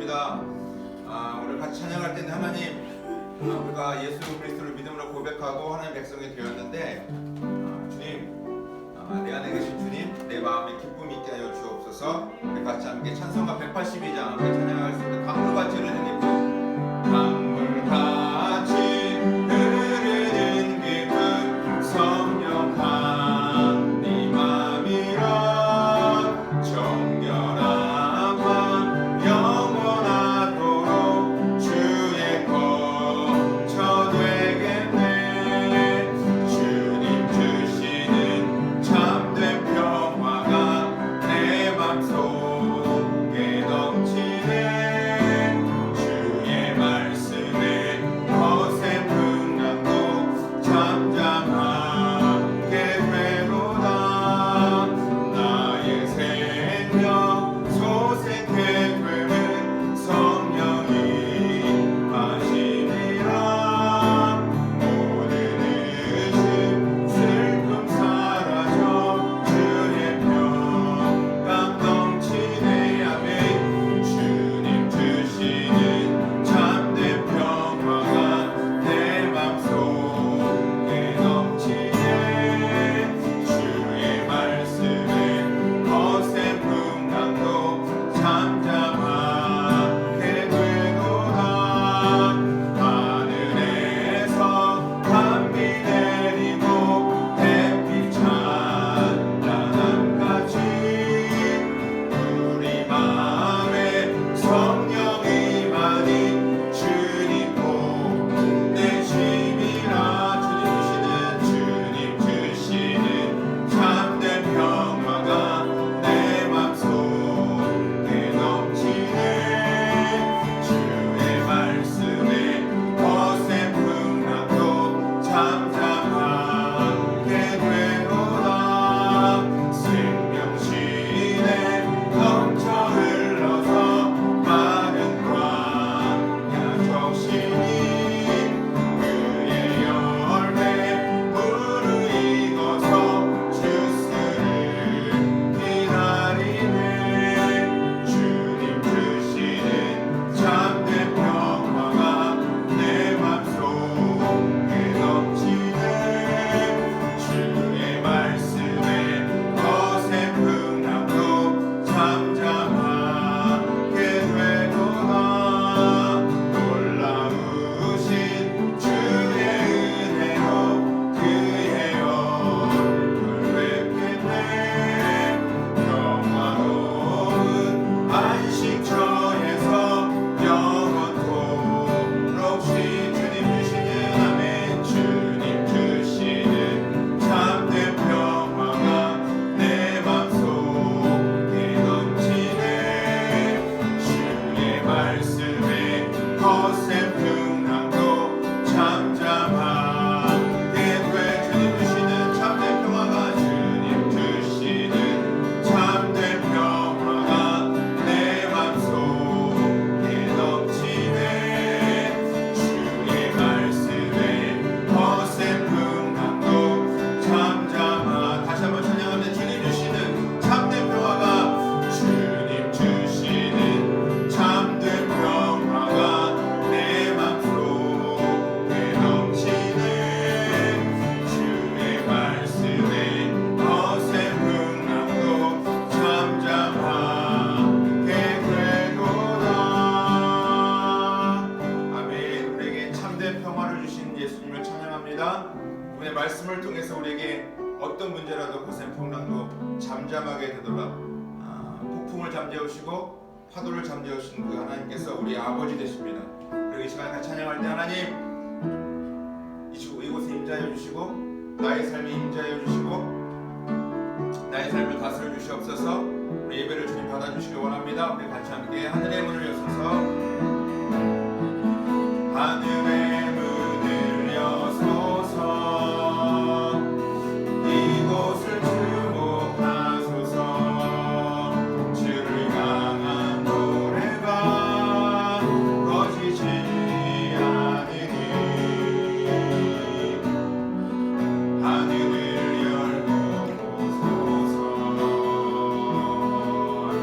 감사합니다. 오늘 같이 찬양할 때는 하나님, 우리가 예수 그리스도를 믿음으로 고백하고 하나님 백성이 되었는데, 주님, 내 안에 계신 주님, 내 마음에 기쁨이 있게 하여 주옵소서. 우리 같이 함께 찬송가 182장 찬양할 수 있는 강물같이 흐르는 기쁨, 강물같이 흐르는 기쁨, 성령한 네 맘이라 정결한 맘 영원하도록 주의 거처 되겠네. 주님 주시는 참된 평화가 내 맘속에 넘치네. 주의 말씀에 거센 풍랑도 잠잠하게 되도다. 나의 생명 소생케 되는 성령이 하시니라. 모든 의심 슬픔 사라져 주의 평강 넘치네. 아멘. 주님 주시는 참된 평화가 내 맘속에 넘치네. 주의 말씀에 거센 풍랑도 잠잠하게 되도다. 하늘에서 밤비 내리고 햇빛 찬란함같이 우리 마음에 성령이 많이 주님 복내심이라. 주님 주시는 참된 평화가 내 맘속에 넘치네. 주의 말씀에 거센 풍랑도 잠잠하게 되도다. 생명신에 넘쳐 흘러서 마른 광야 적신이 그의 열매 무르익어서 주스를 기다리네. 주님 주시는 참된 평화가 내 맘속에 넘치네. 주의 말씀에 거센 풍랑도 잠잠하게 되도다. 놀라우신 주의 은혜로 그의 얼굴 뵙겠네. 평화로운 안식처에서 영원토록 주님 주시는 아멘. 주님 주시는 참된 평화가 내 맘속에 넘치네. 주의 말씀에 거센 풍랑도 잠잠하게 돼. 주님 주시는 참된 평화가 주님 주시는 참된 평화가 내 맘속에 넘치네. 주의 말씀에 거센 풍랑도 다시 한번 찬양하면 주님 주시는 참된 평화가 주님 주시는 참된 평화가 내 맘속에 넘치네. 주의 말씀에 거센 풍랑도 잠잠하게 되도다. 아멘. 우리에게 참된 평화를 주신 예수님을 찬양합니다. 오늘 말씀을 통해서 우리에게 어떤 문제라도 거센 풍랑도 잠잠하게 되도록 폭풍을 잠재우시고 파도를 잠재우신 그 하나님께서 우리 아버지 되십니다. 그리고 이 시간에 같이 찬양할 때 하나님 이곳에 임재하여 주시고 나의 삶에 임재하여 주시고 나의 삶을 다스려 주시옵소서. 우리 예배를 주님 받아주시기 원합니다. 우리 같이 함께 하늘의 문을 여소서. 하늘의 문을 여소서. 이곳을 주목하소서. 주를 향한 노래가 꺼지지 않으니 하늘을 열고 보소서. 아멘.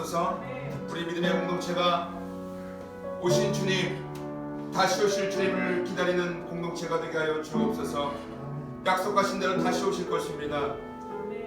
주옵소서. 우리 믿음의 공동체가 오신 주님, 다시 오실 주님을 기다리는 공동체가 되게 하여 주옵소서. 약속하신 대로 다시 오실 것입니다.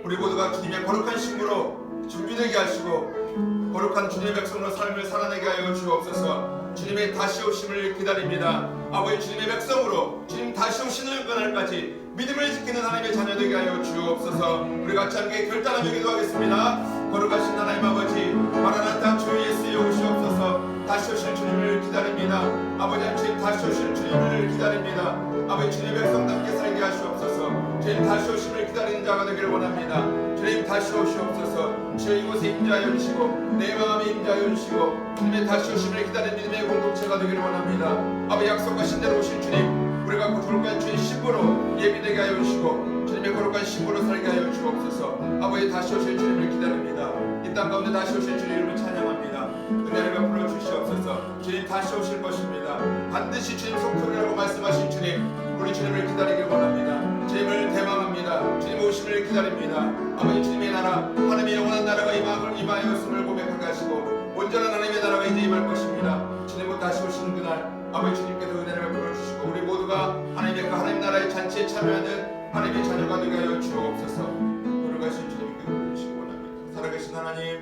우리 모두가 주님의 거룩한 신부로 준비되게 하시고 거룩한 주님의 백성으로 삶을 살아내게 하여 주옵소서. 주님의 다시 오심을 기다립니다. 아버지, 주님의 백성으로 주님 다시 오시는 그날까지 믿음을 지키는 하나님의 자녀 되게 하여 주옵소서. 우리 같이 함께 결단하며 기도하겠습니다. 거룩하신 하나님 아버지, 마라나타 주 예수여 오시옵소서. 다시 오실 주님을 기다립니다. 아버지, 주님 다시 오실 주님을 기다립니다. 아버지, 주님의 백성답게 살게 하시옵소서. 주님 다시 오심을 기다리는 자가 되기를 원합니다. 주님 다시 오시옵소서. 주여 이곳에 임자하여 주시고 내 마음에 임자하여 주시고 주님의 다시 오심을 기다리는 믿음의 공동체가 되기를 원합니다. 아버지, 약속하신 대로 오실 주님, 우리가 거룩한 주의 신부로 예비되게 하여 주시고 주님의 거룩한 신부로 살게 하여 주옵소서. 아버지, 다시 오실 주님을 기다립니다. 이 땅 가운데 다시 오실 주님을 찬양합니다. 은혜를 베풀어 주시옵소서. 주님 다시 오실 것입니다. 반드시 주님 속편이라고 말씀하신 주님, 우리 주님을 기다리길 원합니다. 주님을 대망합니다. 주님 오심을 기다립니다. 아버지, 주님의 나라, 하나님의 영원한 나라가 임하였음을 고백하게 하시고 온전한 하나님의 나라가 이제 임할 것입니다. 주님은 다시 오시는 그날 아버지, 주님께서 은혜를 베풀어 주시고 우리 모두가 하나님의 그 하나님 나라의 잔치에 참여하는 하나님의 자녀가 되게 하여 주옵소서. 거룩하신 주님께 부르시기 원합니다. 살아계신 하나님,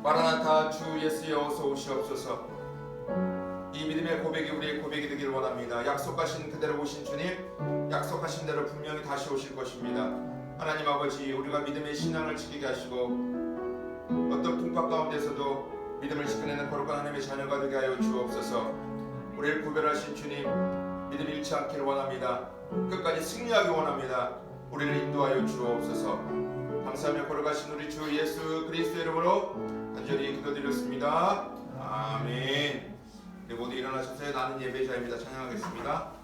마라나타 주 예수여 어서 오시옵소서. 이 믿음의 고백이 우리의 고백이 되기를 원합니다. 약속하신 그대로 오신 주님, 약속하신 대로 분명히 다시 오실 것입니다. 하나님 아버지, 우리가 믿음의 신앙을 지키게 하시고 어떤 풍파 가운데서도 믿음을 지켜내는 거룩한 하나님의 자녀가 되게 하여 주옵소서. 우리를 구별하신 주님, 믿음 잃지 않기를 원합니다. 끝까지 승리하기 원합니다. 우리를 인도하여 주옵소서. 감사하며 거룩하신 우리 주 예수 그리스도의 이름으로 간절히 기도드렸습니다. 아멘. 우리 모두 일어나셔서 나는 예배자입니다. 찬양하겠습니다.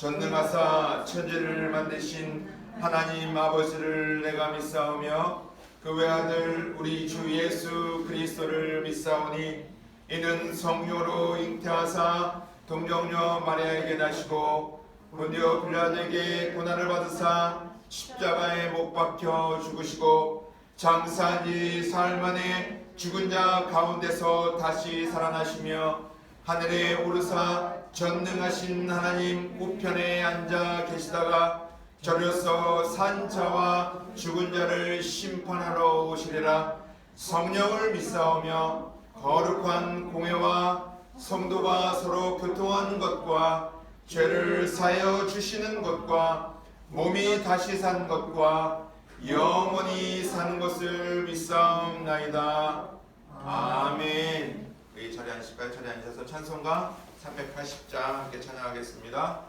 전능하사 천지를 만드신 하나님 아버지를 내가 믿사오며 그 외아들 우리 주 예수 그리스도를 믿사오니 이는 성령으로 잉태하사 동정녀 마리아에게 나시고 본디오 빌라도에게 고난을 받으사 십자가에 못 박혀 죽으시고 장사한 지 사흘 만에 죽은 자 가운데서 다시 살아나시며 하늘에 오르사 전능하신 하나님 우편에 앉아 계시다가 저려서 산 자와 죽은 자를 심판하러 오시리라. 성령을 믿사오며 거룩한 공회와 성도가 서로 교통하는 것과 죄를 사하여 주시는 것과 몸이 다시 산 것과 영원히 사는 것을 믿사옵나이다. 아멘. 이 자리에 앉으실까요? 자리에 앉아서 찬송가 380장 함께 찬양하겠습니다.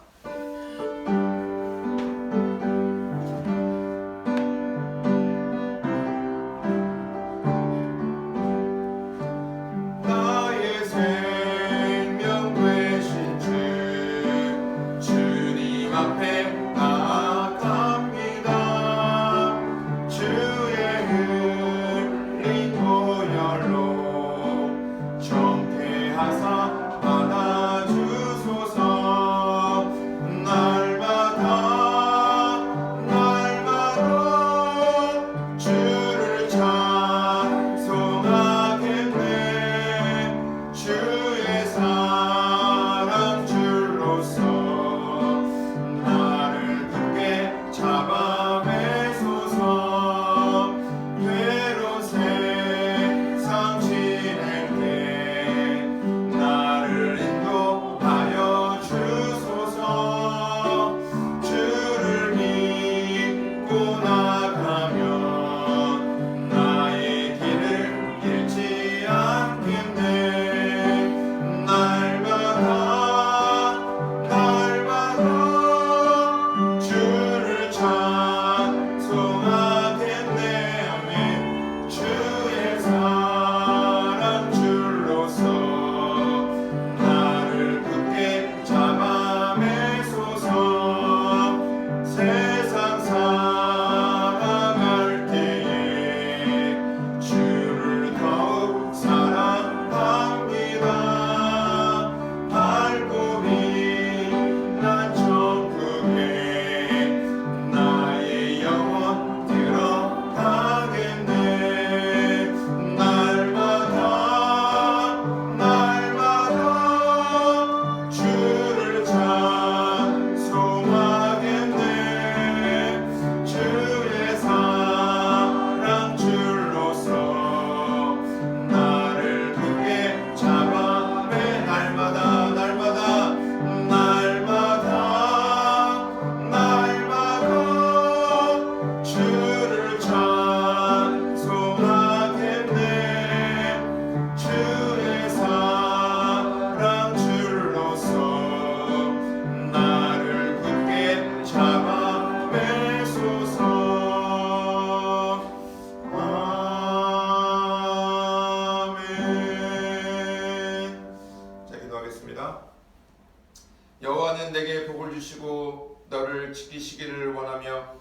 내게 복을 주시고 너를 지키시기를 원하며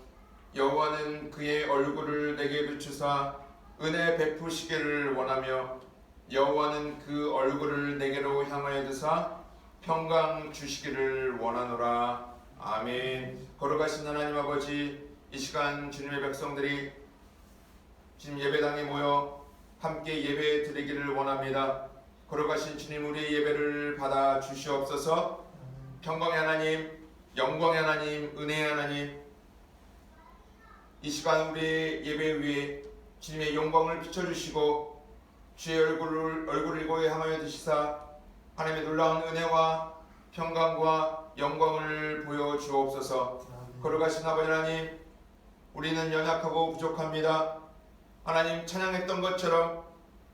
여호와는 그의 얼굴을 내게 비추사 은혜 베푸시기를 원하며 여호와는 그 얼굴을 내게로 향하여 드사 평강 주시기를 원하노라. 아멘. 거룩하신 하나님 아버지, 이 시간 주님의 백성들이 주님 예배당에 모여 함께 예배 드리기를 원합니다. 거룩하신 주님, 우리의 예배를 받아 주시옵소서. 평강의 하나님, 영광의 하나님, 은혜의 하나님, 이 시간 우리의 예배 위에 주님의 영광을 비춰주시고 주의 얼굴을 이곳에 향하여 드시사 하나님의 놀라운 은혜와 평강과 영광을 보여주옵소서. 거룩하신 아버지 하나님, 우리는 연약하고 부족합니다. 하나님, 찬양했던 것처럼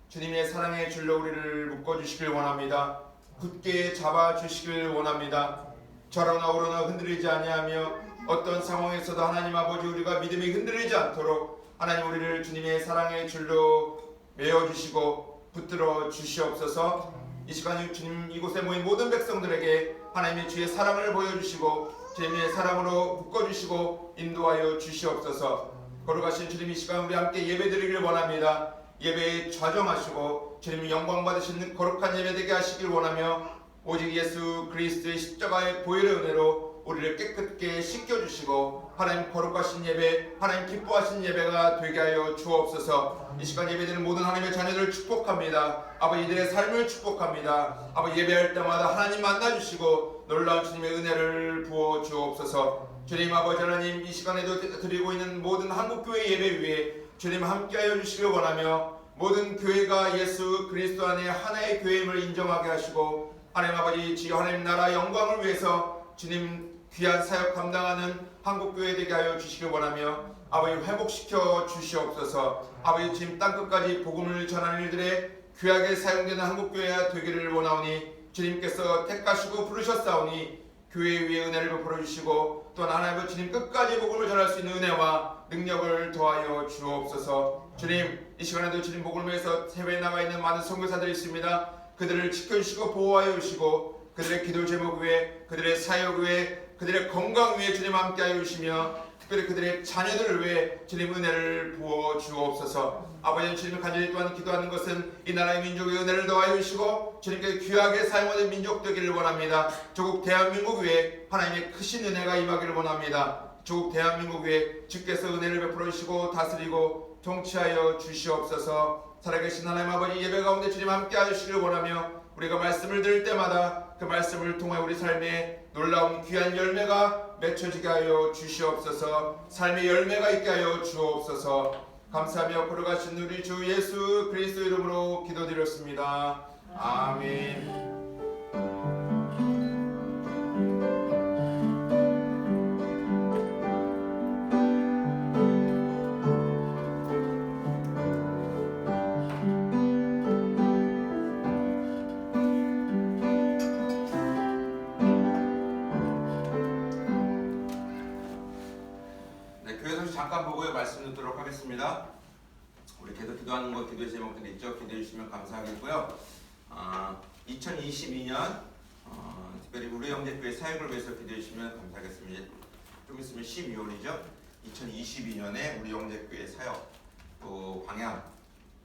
주님의 사랑의 줄로 우리를 묶어주시길 원합니다. 굳게 잡아주시길 원합니다. 저러나 오르나 흔들리지 아니하며 어떤 상황에서도 하나님 아버지 우리가 믿음이 흔들리지 않도록 하나님 우리를 주님의 사랑의 줄로 메어주시고 붙들어 주시옵소서. 이 시간 주님 이곳에 모인 모든 백성들에게 하나님의 주의 사랑을 보여주시고 주님의 사랑으로 묶어주시고 인도하여 주시옵소서. 거룩하신 주님, 이 시간 우리 함께 예배드리길 원합니다. 예배에 좌정하시고 주님이 영광 받으시는 거룩한 예배 되게 하시길 원하며 오직 예수 그리스도의 십자가의 보혈의 은혜로 우리를 깨끗게 씻겨주시고 하나님 거룩하신 예배, 하나님 기뻐하신 예배가 되게 하여 주옵소서. 이 시간 예배드리는 모든 하나님의 자녀들을 축복합니다. 아버지, 이들의 삶을 축복합니다. 아버지, 예배할 때마다 하나님 만나주시고 놀라운 주님의 은혜를 부어 주옵소서. 주님 아버지 하나님, 이 시간에도 드리고 있는 모든 한국교회 예배 위에 주님 함께하여 주시길 원하며 모든 교회가 예수 그리스도 안에 하나의 교회임을 인정하게 하시고 하나님 아버지 주여 하나님 나라 영광을 위해서 주님 귀한 사역 감당하는 한국교회 되게 하여 주시길 원하며 아버지 회복시켜 주시옵소서. 아버지 지금 땅끝까지 복음을 전하는 일들에 귀하게 사용되는 한국교회가 되기를 원하오니 주님께서 택하시고 부르셨사오니 교회 위에 은혜를 베풀어 주시고 또한 하나님 주님 끝까지 복음을 전할 수 있는 은혜와 능력을 더하여 주옵소서. 주님 이 시간에도 주님 복음을 위해서 해외에 나가 있는 많은 선교사들이 있습니다. 그들을 지켜주시고 보호하여 주시고 그들의 기도 제목 위에 그들의 사역 위에 그들의 건강 위에 주님 함께하여 주시며 특별히 그들의 자녀들을 위해 주님 은혜를 부어 주옵소서. 아버지 주님을 간절히 또한 기도하는 것은 이 나라의 민족의 은혜를 더하여 주시고 주님께 귀하게 사용하는 민족 되기를 원합니다. 조국 대한민국 위에 하나님의 크신 은혜가 임하기를 원합니다. 조국 대한민국 위에 주께서 은혜를 베풀어 주시고 다스리고 통치하여 주시옵소서. 살아계신 하나님 아버지 예배 가운데 주님 함께 하시기를 원하며 우리가 말씀을 들을 때마다 그 말씀을 통해 우리 삶에 놀라운 귀한 열매가 맺혀지게 하여 주시옵소서. 삶의 열매가 있게 하여 주옵소서. 감사하며 걸어가신 우리 주 예수 그리스도 이름으로 기도드렸습니다. 아멘. 잠깐 보고 말씀 듣도록 하겠습니다. 우리 계속 기도하는 거 기도의 제목들이 있죠. 기도해 주시면 감사하겠고요. 2022년 특별히 우리 영재교회 사역을 위해서 기도해 주시면 감사하겠습니다. 좀 있으면 12월이죠. 2022년에 우리 영재교회 사역 또 방향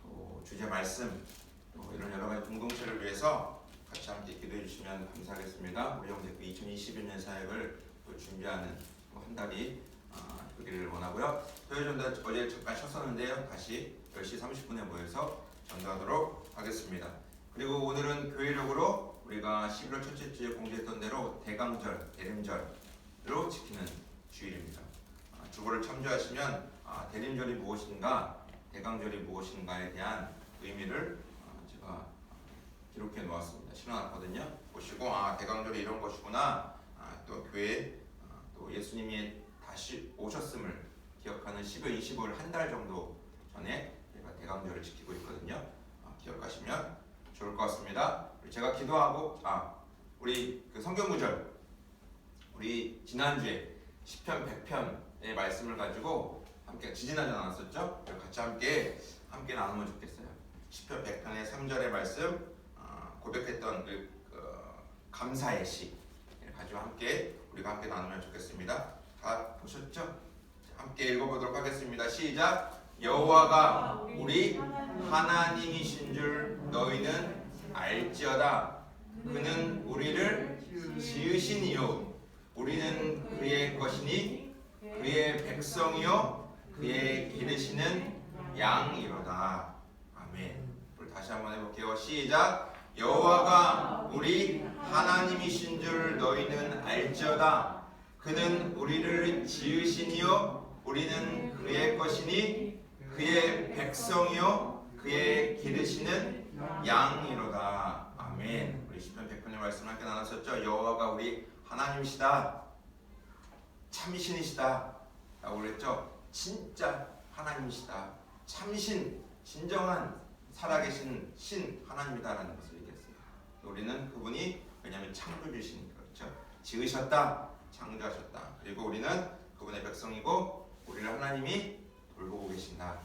또 주제 말씀 또 이런 여러 가지 공동체를 위해서 같이 함께 기도해 주시면 감사하겠습니다. 우리 영재교회 2022년 사역을 또 준비하는 한 달이 되기를 원하고요. 토요일 전달 어제 잠깐 쉬었었는데요. 다시 10시 30분에 모여서 전도하도록 하겠습니다. 그리고 오늘은 교회력으로 우리가 11월 첫째 주에 공지했던 대로 대강절, 대림절로 지키는 주일입니다. 주보를 참조하시면 대림절이 무엇인가, 대강절이 무엇인가에 대한 의미를 제가 기록해 놓았습니다. 실어놨거든요. 보시고 대강절이 이런 것이구나. 또 교회 또 예수님이 다시 오셨음을 기억하는 12월 25일 한 달 정도 전에 제가 대강절을 지키고 있거든요. 기억하시면 좋을 것 같습니다. 제가 기도하고 우리 그 성경 구절 우리 지난주에 시편 100편의 말씀을 가지고 함께 지지난주 나눴었죠. 같이 함께 나누면 좋겠어요. 시편 100편의 3절의 말씀 고백했던 그 감사의 시 가지고 우리가 함께 나누면 좋겠습니다. 다 보셨죠? 함께 읽어보도록 하겠습니다. 시작. 여호와가 우리 하나님이신 줄 너희는 알지어다. 그는 우리를 지으신 이요 우리는 그의 것이니 그의 백성이요 그의 기르시는 양이로다. 아멘. 우리 다시 한번 해볼게요. 시작. 여호와가 우리 하나님이신 줄 너희는 알지어다. 그는 우리를 지으시니요 우리는 그의 것이니 그의 백성이요 그의 기르시는 양이로다. 아멘. 우리 시편 100편의 말씀을 함께 나눴었죠. 여호와가 우리 하나님이시다. 참신이시다 라고 그랬죠. 진짜 하나님이시다. 참신, 진정한 살아계신 신 하나님이다라는 것을 얘기했어요. 우리는 그분이 왜냐하면 창조주신 그렇죠. 지으셨다, 창조하셨다. 그리고 우리는 그분의 백성이고 우리를 하나님이 돌보고 계신다.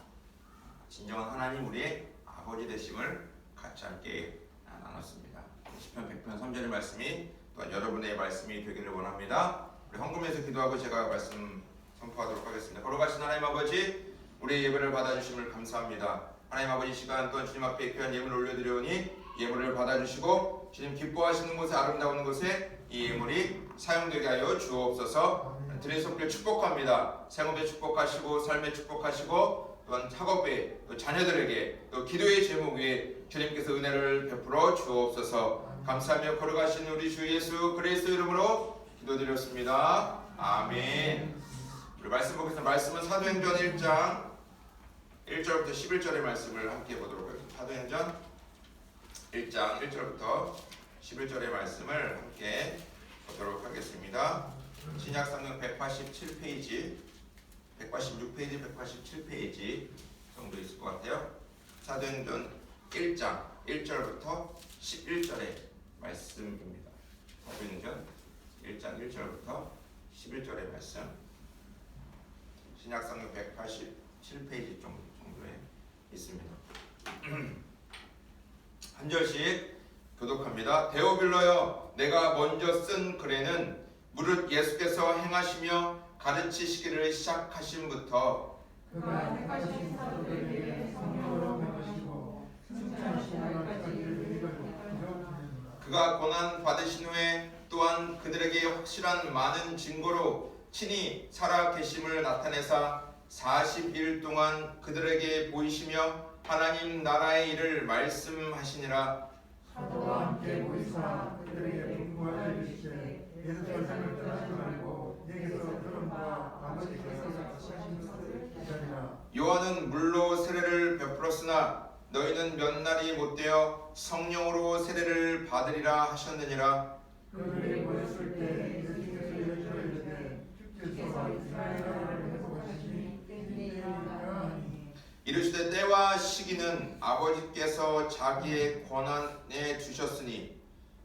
진정한 하나님 우리의 아버지 되심을 같이 함께 나눴습니다. 시편 100편 3절의 말씀이 또한 여러분의 말씀이 되기를 원합니다. 우리 헌금에서 기도하고 제가 말씀 선포하도록 하겠습니다. 걸어가신 하나님 아버지, 우리의 예배를 받아주심을 감사합니다. 하나님 아버지, 시간 또한 주님 앞에 귀한 예물을 올려드려오니 예물을 받아주시고 주님 기뻐하시는 곳에, 아름다운 곳에 이 예물이 사용되게 하여 주옵소서. 드린 손길 축복합니다. 생업에 축복하시고 삶에 축복하시고 또한 학업에 또 자녀들에게 또 기도의 제목 위에 주님께서 은혜를 베풀어 주옵소서. 감사하며 걸어가신 우리 주 예수 그리스도 이름으로 기도드렸습니다. 아멘. 우리 말씀 보겠습니다. 말씀은 사도행전 1장 1절부터 11절의 말씀을 함께 보도록 하겠습니다. 사도행전 1장 1절부터 11절의 말씀을 함께 보도록 하겠습니다. 신약성경 187페이지, 186페이지, 187페이지 정도 있을 것 같아요. 사도행전 1장 1절부터 11절의 말씀입니다. 사도행전 1장 1절부터 11절의 말씀. 신약성경 187페이지 정도에 있습니다. 한 절씩 교독합니다. 데오빌로여, 내가 먼저 쓴 글에는 무릇 예수께서 행하시며 가르치시기를 시작하심부터 그가 택하신 사도들에게 성령으로 배우시고 승천하신 날까지 그가 고난 받으신 후에 또한 그들에게 확실한 많은 증거로 친히 살아 계심을 나타내사 40일 동안 그들에게 보이시며 하나님 나라의 일을 말씀하시니라. 사도와 함께 모이사 그들에게 분부하여 이르시되 예루살렘을 떠나지 말고 내게서 들은 바 아버지께서 약속하신 것을 기다리라. 요한은 물로 세례를 베풀었으나 너희는 몇 날이 못되어 성령으로 세례를 받으리라 하셨느니라. 그들이 모였을 때 예수께서 이르시되 주께서 이스라엘 나라를 회복하시니 때이니라 하니 이르시되 때와 시기는 아버지께서 자기의 권한에 주셨으니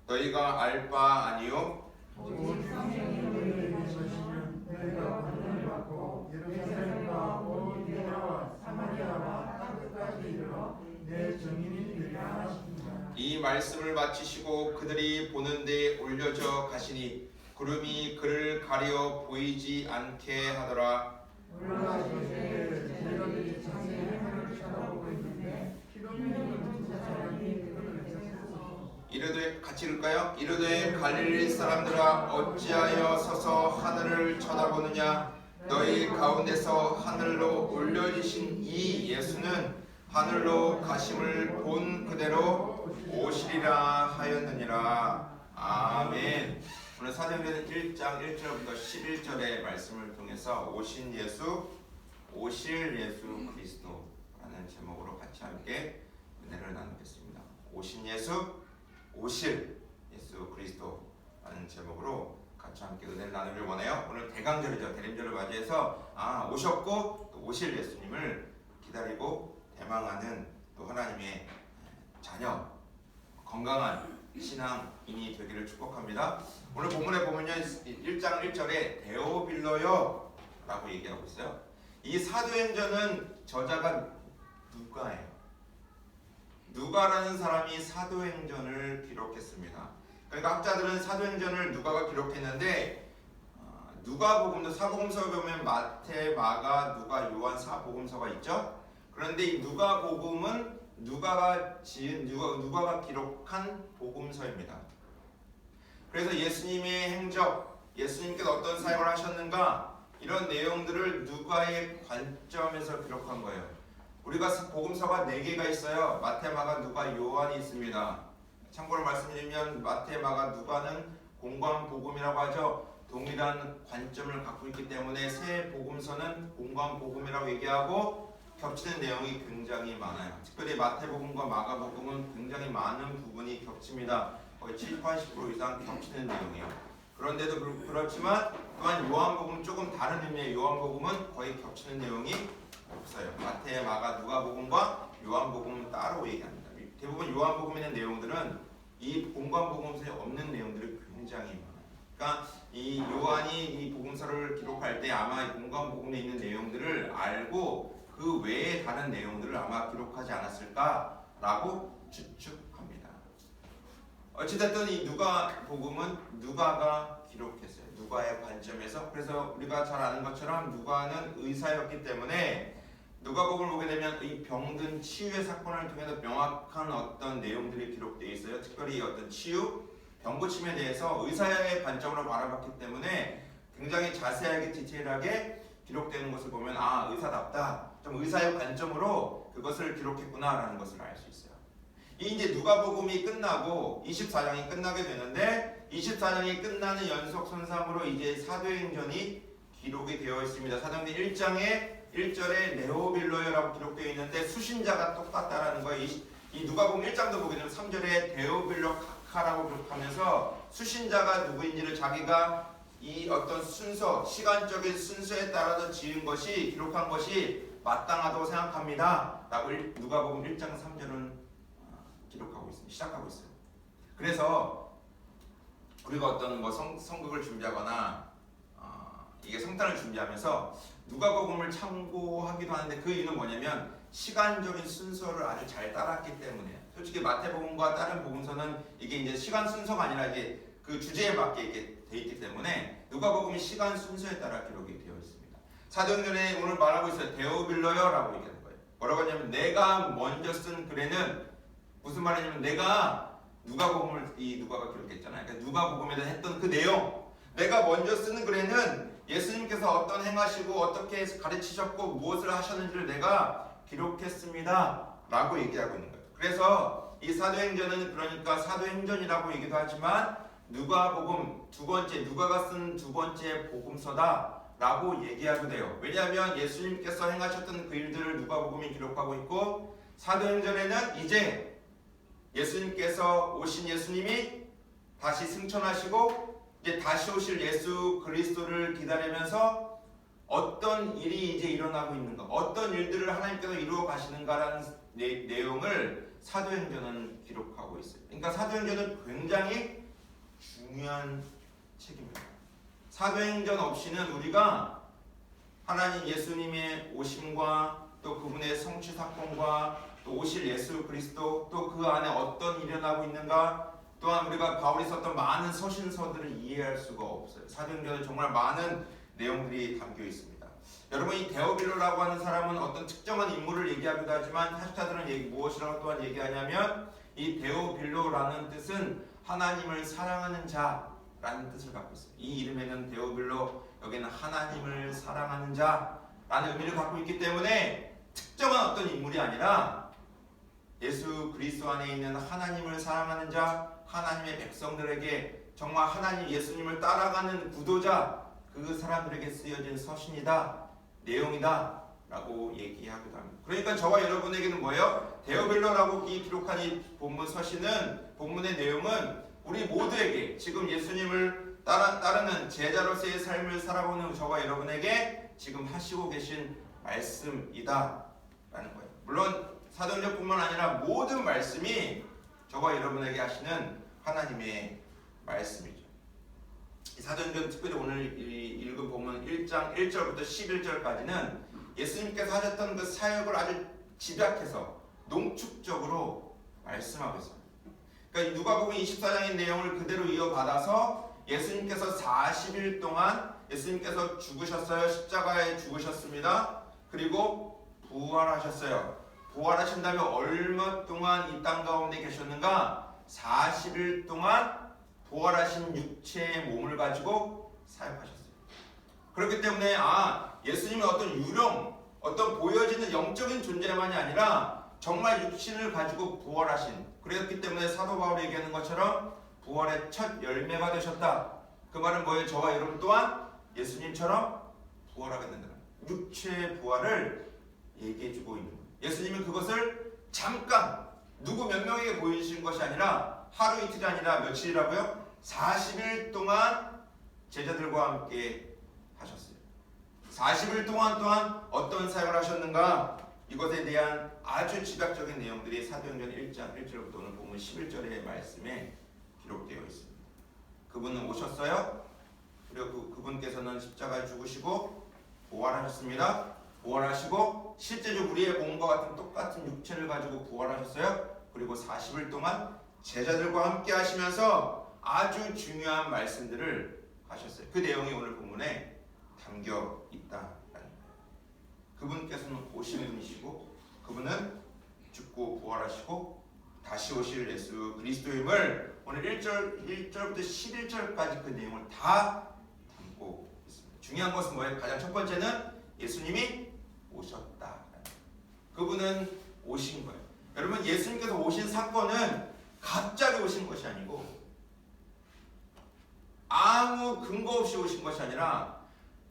너희가 알 바 아니요. 오직 성령이 너희에게 임하시면 너희가 권능을 받고 예루살렘과 온 유대와 사마리아와 땅 끝까지 이르러 내 증인이 되리라 하십니다. 이 말씀을 마치시고 그들이 보는 데 올려져 가시니 구름이 그를 가려 보이지 않게 하더라. 올라가시되 제자들이 자기의 행을 쳐다보고 있는데 피로님은 두 사람이 그들을 대하소서. 이르되 같이 읽을까요? 이르되 갈릴리 사람들아 어찌하여 서서 하늘을 쳐다보느냐. 너희 가운데서 하늘로 올려지신 이 예수는 하늘로 가심을 본 그대로 오시리라 하였느니라. 아멘. 오늘 사도행전 1장 1절부터 11절의 말씀을 통해서 오신 예수, 오실 예수 그리스도라는 제목으로 같이 함께 은혜를 나누겠습니다. 오신 예수, 오실 예수 그리스도라는 제목으로 같이 함께 은혜를 나누길 원해요. 오늘 대강절이죠. 대림절을 맞이해서 오셨고 또 오실 예수님을 기다리고 대망하는 또 하나님의 자녀, 건강한 신앙인이 되기를 축복합니다. 오늘 본문에 보면요, 1장 1절에 데오빌로여 라고 얘기하고 있어요. 이 사도행전은 저자가 누가예요. 누가라는 사람이 사도행전을 기록했습니다. 그러니까 학자들은 사도행전을 누가가 기록했는데 누가복음도 사복음서에 보면 마태, 마가, 누가, 요한 사복음서가 있죠. 그런데 이 누가복음은 누가가 기록한 복음서입니다. 그래서 예수님의 행적, 예수님께서 어떤 사역을 하셨는가 이런 내용들을 누가의 관점에서 기록한 거예요. 우리가 복음서가 4개가 있어요. 마태, 마가, 누가, 요한이 있습니다. 참고로 말씀드리면 마태, 마가, 누가는 공관 복음이라고 하죠. 동일한 관점을 갖고 있기 때문에 세 복음서는 공관 복음이라고 얘기하고 겹치는 내용이 굉장히 많아요. 특별히 마태복음과 마가복음은 굉장히 많은 부분이 겹칩니다. 거의 70, 80% 이상 겹치는 내용이에요. 그런데도 그렇지만 또한 요한복음 조금 다른 의미의 요한복음은 거의 겹치는 내용이 없어요. 마태, 마가, 누가복음과 요한복음은 따로 얘기합니다. 대부분 요한복음에 있는 내용들은 이 공관복음서에 없는 내용들이 굉장히 많아요. 그러니까 이 요한이 이 복음서를 기록할 때 아마 이 공관복음에 있는 내용들을 알고 그 외에 다른 내용들을 아마 기록하지 않았을까라고 추측합니다. 어찌됐든 이 누가복음은 누가가 기록했어요. 누가의 관점에서. 그래서 우리가 잘 아는 것처럼 누가는 의사였기 때문에 누가복음을 보게 되면 이 병든 치유의 사건을 통해서 명확한 어떤 내용들이 기록되어 있어요. 특별히 어떤 치유, 병고침에 대해서 의사의 관점으로 바라봤기 때문에 굉장히 자세하게 디테일하게 기록되는 것을 보면 아, 의사답다. 좀 의사의 관점으로 그것을 기록했구나라는 것을 알 수 있어요. 이 이제 누가복음이 끝나고 24장이 끝나게 되는데 24장이 끝나는 연속선상으로 이제 사도행전이 기록이 되어 있습니다. 사도행전 1장에 1절에 네오빌로요라고 기록되어 있는데 수신자가 똑같다라는 거예요. 이 누가복음 1장도 보게 되면 3절에 데오빌로 카카라고 기록하면서 수신자가 누구인지를 자기가 이 어떤 순서, 시간적인 순서에 따라서 지은 것이 기록한 것이 마땅하다고 생각합니다. 라고 누가복음 1장 3절은 기록하고 있습니다. 시작하고 있어요. 그래서 우리가 어떤 뭐 성극을 준비하거나 이게 성탄을 준비하면서 누가복음을 참고하기도 하는데 그 이유는 뭐냐면 시간적인 순서를 아주 잘 따랐기 때문에. 솔직히 마태복음과 다른 복음서는 이게 이제 시간 순서가 아니라 이게 그 주제에 맞게 이렇게 돼 있기 때문에 누가복음이 시간 순서에 따라 기록이 되어 있습니다. 사도행전에 오늘 말하고 있어요. 데오빌로요라고 얘기하는 거예요. 뭐라고 하냐면 내가 먼저 쓴 글에는 무슨 말이냐면 내가 누가복음을 이 누가가 기록했잖아요. 그러니까 누가복음에 대해 했던 그 내용, 내가 먼저 쓰는 글에는 예수님께서 어떤 행하시고 어떻게 가르치셨고 무엇을 하셨는지를 내가 기록했습니다. 라고 얘기하고 있는 거예요. 그래서 이 사도행전은 그러니까 사도행전이라고 얘기도 하지만 누가복음 두 번째, 누가가 쓴 두 번째 복음서다 라고 얘기하도 돼요. 왜냐하면 예수님께서 행하셨던 그 일들을 누가복음이 기록하고 있고 사도행전에는 이제 예수님께서 오신 예수님이 다시 승천하시고 이제 다시 오실 예수 그리스도를 기다리면서 어떤 일이 이제 일어나고 있는가, 어떤 일들을 하나님께서 이루어 가시는가라는 내용을 사도행전은 기록하고 있어요. 그러니까 사도행전은 굉장히 중요한 책입니다. 사도행전 없이는 우리가 하나님 예수님의 오심과 또 그분의 성취 사건과 또 오실 예수 그리스도 또 그 안에 어떤 일이 일어나고 있는가 또한 우리가 바울이 썼던 많은 서신서들을 이해할 수가 없어요. 사도행전에 정말 많은 내용들이 담겨 있습니다. 여러분 이 데오빌로라고 하는 사람은 어떤 특정한 인물을 얘기하기도 하지만 학자들은 무엇이라고 또한 얘기하냐면 이 데오빌로라는 뜻은 하나님을 사랑하는 자라는 뜻을 갖고 있어요. 이 이름에는 데오빌로 여기는 하나님을 사랑하는 자라는 의미를 갖고 있기 때문에 특정한 어떤 인물이 아니라 예수 그리스도 안에 있는 하나님을 사랑하는 자, 하나님의 백성들에게 정말 하나님 예수님을 따라가는 구도자 그 사람들에게 쓰여진 서신이다, 내용이다 라고 얘기하기도 합니다. 그러니까 저와 여러분에게는 뭐예요? 데오빌로라고 기록한 이 본문 서신은 본문의 내용은 우리 모두에게 지금 예수님을 따르는 제자로서의 삶을 살아오는 저와 여러분에게 지금 하시고 계신 말씀이다 라는 거예요. 물론 사도행전뿐만 아니라 모든 말씀이 저와 여러분에게 하시는 하나님의 말씀이죠. 사도행전 특별히 오늘 읽은 본문 1장 1절부터 11절까지는 예수님께서 하셨던 그 사역을 아주 집약해서 농축적으로 말씀하고 있습니다. 그러니까 누가복음 24장의 내용을 그대로 이어받아서 예수님께서 40일 동안 예수님께서 죽으셨어요. 십자가에 죽으셨습니다. 그리고 부활하셨어요. 부활하신 다음에 얼마 동안 이 땅 가운데 계셨는가? 40일 동안 부활하신 육체의 몸을 가지고 사역하셨어요. 그렇기 때문에 예수님은 어떤 유령, 어떤 보여지는 영적인 존재만이 아니라 정말 육신을 가지고 부활하신, 그랬기 때문에 사도 바울이 얘기하는 것처럼 부활의 첫 열매가 되셨다. 그 말은 뭐예요? 저와 여러분 또한 예수님처럼 부활하게 된다. 육체의 부활을 얘기해주고 있는 거예요. 예수님은 그것을 잠깐 누구 몇 명에게 보여주신 것이 아니라 하루 이틀이 아니라 며칠이라고요? 40일 동안 제자들과 함께 하셨어요. 40일 동안 또한 어떤 사역을 하셨는가? 이것에 대한 아주 집약적인 내용들이 사도행전 1장 1절부터 오늘 본문 11절의 말씀에 기록되어 있습니다. 그분은 오셨어요. 그리고 그분께서는 십자가에 죽으시고 부활하셨습니다. 부활하시고 실제적으로 우리의 몸과 같은 똑같은 육체를 가지고 부활하셨어요. 그리고 40일 동안 제자들과 함께 하시면서 아주 중요한 말씀들을 하셨어요. 그 내용이 오늘 본문에 담겨 있다. 그분께서는 오신 분이시고 그분은 죽고 부활하시고 다시 오실 예수 그리스도임을 오늘 1절부터 11절까지 그 내용을 다 담고 있습니다. 중요한 것은 뭐예요? 가장 첫 번째는 예수님이 오셨다. 그분은 오신 거예요. 여러분, 예수님께서 오신 사건은 갑자기 오신 것이 아니고 아무 근거 없이 오신 것이 아니라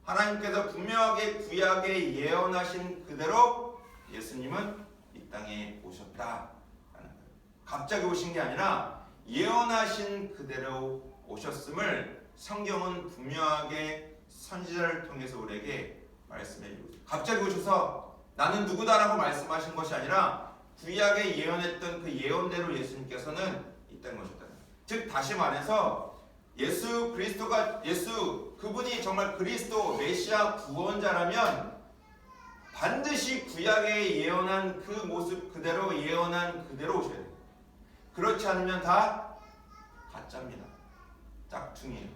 하나님께서 분명하게 구약에 예언하신 그대로 예수님은 이 땅에 오셨다라는 거예요. 갑자기 오신 게 아니라 예언하신 그대로 오셨음을 성경은 분명하게 선지자를 통해서 우리에게 말씀해 주고 있어요. 갑자기 오셔서 나는 누구다라고 말씀하신 것이 아니라 구약에 예언했던 그 예언대로 예수님께서는 이 땅에 오셨다. 즉 다시 말해서 예수 그분이 정말 그리스도 메시아 구원자라면 반드시 구약에 예언한 그 모습 그대로 예언한 그대로 오셔야 돼요. 그렇지 않으면 다 가짜입니다. 짝퉁이에요.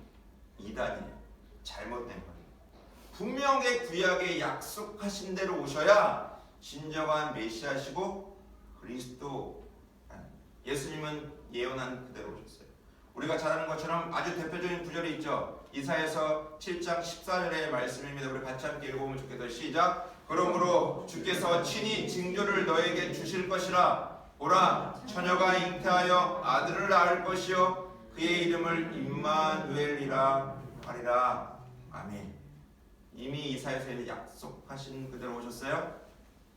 이단이에요. 잘못된 거예요. 분명히 구약에 약속하신 대로 오셔야 진정한 메시아시고 그리스도. 예수님은 예언한 그대로 오셨어요. 우리가 잘 아는 것처럼 아주 대표적인 구절이 있죠. 이사야서 7장 14절의 말씀입니다. 우리 같이 함께 읽어보면 좋겠어요. 시작. 그러므로 주께서 친히 징조를 너에게 주실 것이라. 보라, 처녀가 잉태하여 아들을 낳을 것이요 그의 이름을 임마누엘이라 하리라. 아멘. 이미 이사야서에 약속하신 그대로 오셨어요.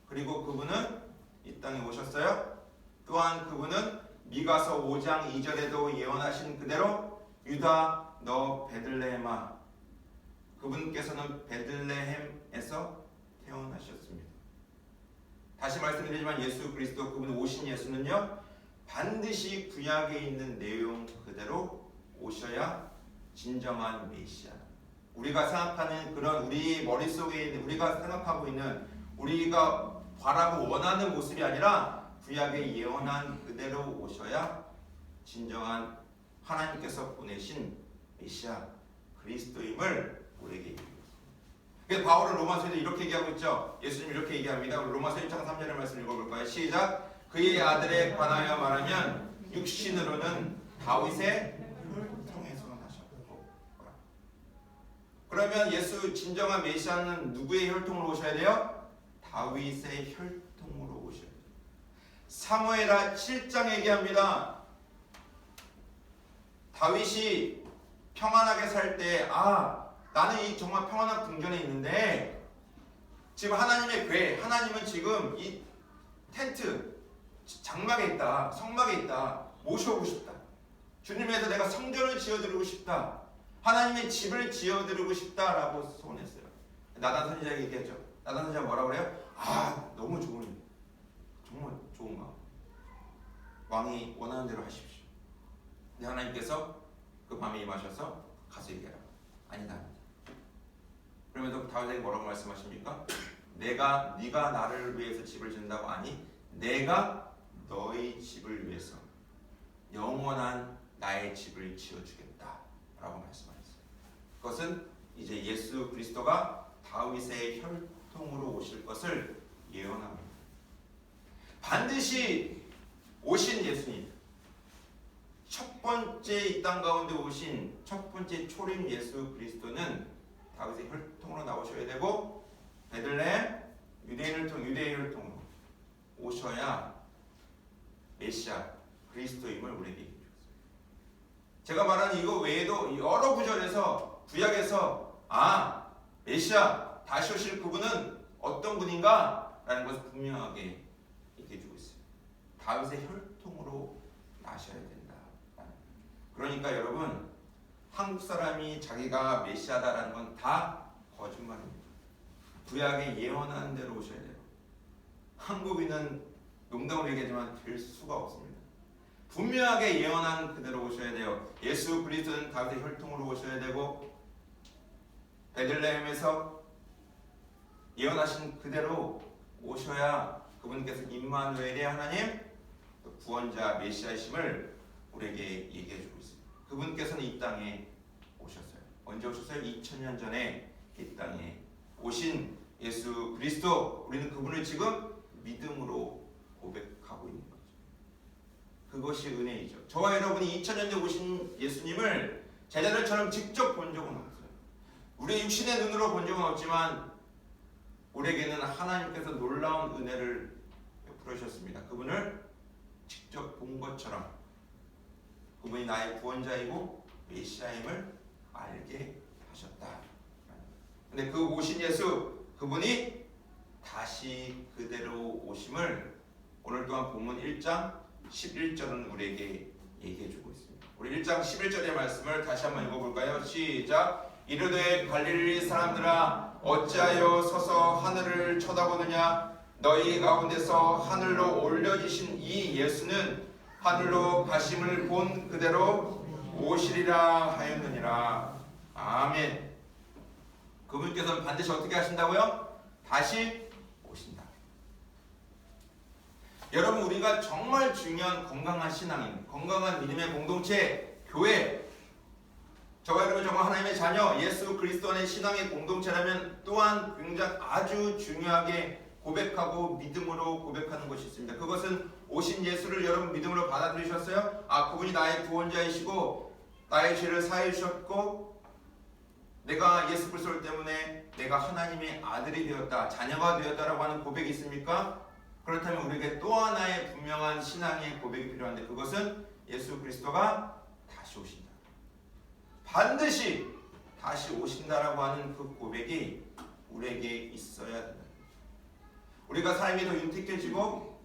그리고 그분은 이 땅에 오셨어요. 또한 그분은 미가서 5장 2절에도 예언하신 그대로 유다 너 베들레헴아, 그분께서는 베들레헴에서 태어나셨습니다. 다시 말씀드리지만 예수 그리스도 그분 오신 예수는요 반드시 구약에 있는 내용 그대로 오셔야 진정한 메시아. 우리가 생각하는 그런 우리 머릿속에 있는 우리가 생각하고 있는 우리가 바라고 원하는 모습이 아니라 구약에 예언한 그대로 오셔야 진정한 하나님께서 보내신 메시아 그리스도임을 우리에게 얘기합니다. 그래서 바울은 로마서에도 이렇게 얘기하고 있죠. 예수님 이렇게 얘기합니다. 로마서 1장 3절의 말씀 읽어볼까요? 시작. 그의 아들에 관하여 말하면 육신으로는 다윗의 통해서 나셨고. 그러면 예수 진정한 메시아는 누구의 혈통으로 오셔야 돼요? 다윗의 혈통으로 오셔야 돼요. 사무엘하 7장 얘기합니다. 다윗이 평안하게 살 때 나는 이 정말 평안한 궁전에 있는데 지금 하나님의 궤, 하나님은 지금 이 텐트 장막에 있다, 성막에 있다, 모셔오고 싶다. 주님에서 내가 성전을 지어드리고 싶다, 하나님의 집을 지어드리고 싶다라고 소원했어요. 나단 선지자에게 얘기했죠. 나단 선지자가 뭐라고 그래요? 너무 좋은, 정말 좋은 마음. 왕이 원하는 대로 하십시오. 근데 하나님께서 그 밤에 임하셔서 가서 얘기해라. 아니다. 그러면서 다윗에게 뭐라고 말씀하십니까? 네가 나를 위해서 집을 짓는다고? 아니, 내가 너희 집을 위해서 영원한 나의 집을 지어주겠다라고 말씀하셨어요. 그것은 이제 예수 그리스도가 다윗의 혈통으로 오실 것을 예언합니다. 반드시 오신 예수님, 첫 번째 이 땅 가운데 오신 첫 번째 초림 예수 그리스도는 다윗의 혈통으로 나오셔야 되고 베들레헴 유대인 혈통으로 오셔야 메시아 그리스도임을 우리에게 얘기해 줬어요. 제가 말하는 이거 외에도 여러 구절에서 구약에서 메시아 다시 오실 그분은 어떤 분인가? 라는 것을 분명하게 얘기해 주고 있어요. 다윗의 혈통으로 나셔야 된다. 그러니까 여러분, 한국 사람이 자기가 메시아다라는 건 다 거짓말입니다. 구약에 예언한 대로 오셔야 돼요. 한국인은 농담으로 얘기하지만 될 수가 없습니다. 분명하게 예언한 그대로 오셔야 돼요. 예수 그리스도는 다윗의 혈통으로 오셔야 되고 베들레헴에서 예언하신 그대로 오셔야 그분께서 임마누엘의 하나님 구원자 메시아이심을 우리에게 얘기해 주고 있습니다. 그분께서는 이 땅에 오셨어요. 언제 오셨어요? 2000년 전에 이 땅에 오신 예수 그리스도, 우리는 그분을 지금 믿음으로 고백하고 있는 거죠. 그것이 은혜이죠. 저와 여러분이 2000년 전에 오신 예수님을 제자들처럼 직접 본 적은 없어요. 우리의 육신의 눈으로 본 적은 없지만 우리에게는 하나님께서 놀라운 은혜를 베풀어 주셨습니다. 그분을 직접 본 것처럼 그분이 나의 구원자이고 메시아임을 알게 하셨다. 근데 그 오신 예수, 그분이 다시 그대로 오심을 오늘 또한 본문 1장 11절은 우리에게 얘기해 주고 있습니다. 우리 1장 11절의 말씀을 다시 한번 읽어볼까요? 시작! 이르되 갈릴리 사람들아 어찌하여 서서 하늘을 쳐다보느냐? 너희 가운데서 하늘로 올려지신 이 예수는 하늘로 가심을 본 그대로 오시리라 하였느니라. 아멘. 그분께서는 반드시 어떻게 하신다고요? 다시 오신다. 여러분, 우리가 정말 중요한 건강한 신앙인, 건강한 믿음의 공동체, 교회, 저와 여러분 정말 하나님의 자녀, 예수 그리스도 안의 신앙의 공동체라면 또한 굉장히 아주 중요하게 고백하고 믿음으로 고백하는 것이 있습니다. 그것은 오신 예수를 여러분 믿음으로 받아들이셨어요? 그분이 나의 구원자이시고 나의 죄를 사해 주셨고 내가 예수 그리스도 때문에 내가 하나님의 아들이 되었다, 자녀가 되었다라고 하는 고백이 있습니까? 그렇다면 우리에게 또 하나의 분명한 신앙의 고백이 필요한데 그것은 예수 그리스도가 다시 오신다. 반드시 다시 오신다라고 하는 그 고백이 우리에게 있어야 된다. 우리가 삶이 더 윤택해지고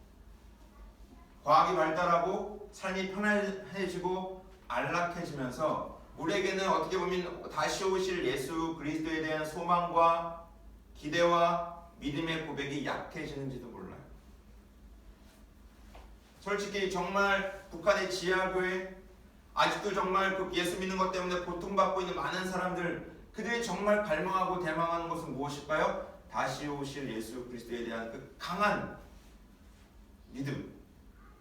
과학이 발달하고 삶이 편안해지고 안락해지면서 우리에게는 어떻게 보면 다시 오실 예수 그리스도에 대한 소망과 기대와 믿음의 고백이 약해지는지도 몰라요. 솔직히 정말 북한의 지하교회 아직도 정말 그 예수 믿는 것 때문에 고통받고 있는 많은 사람들, 그들이 정말 갈망하고 대망하는 것은 무엇일까요? 다시 오실 예수 그리스도에 대한 그 강한 믿음,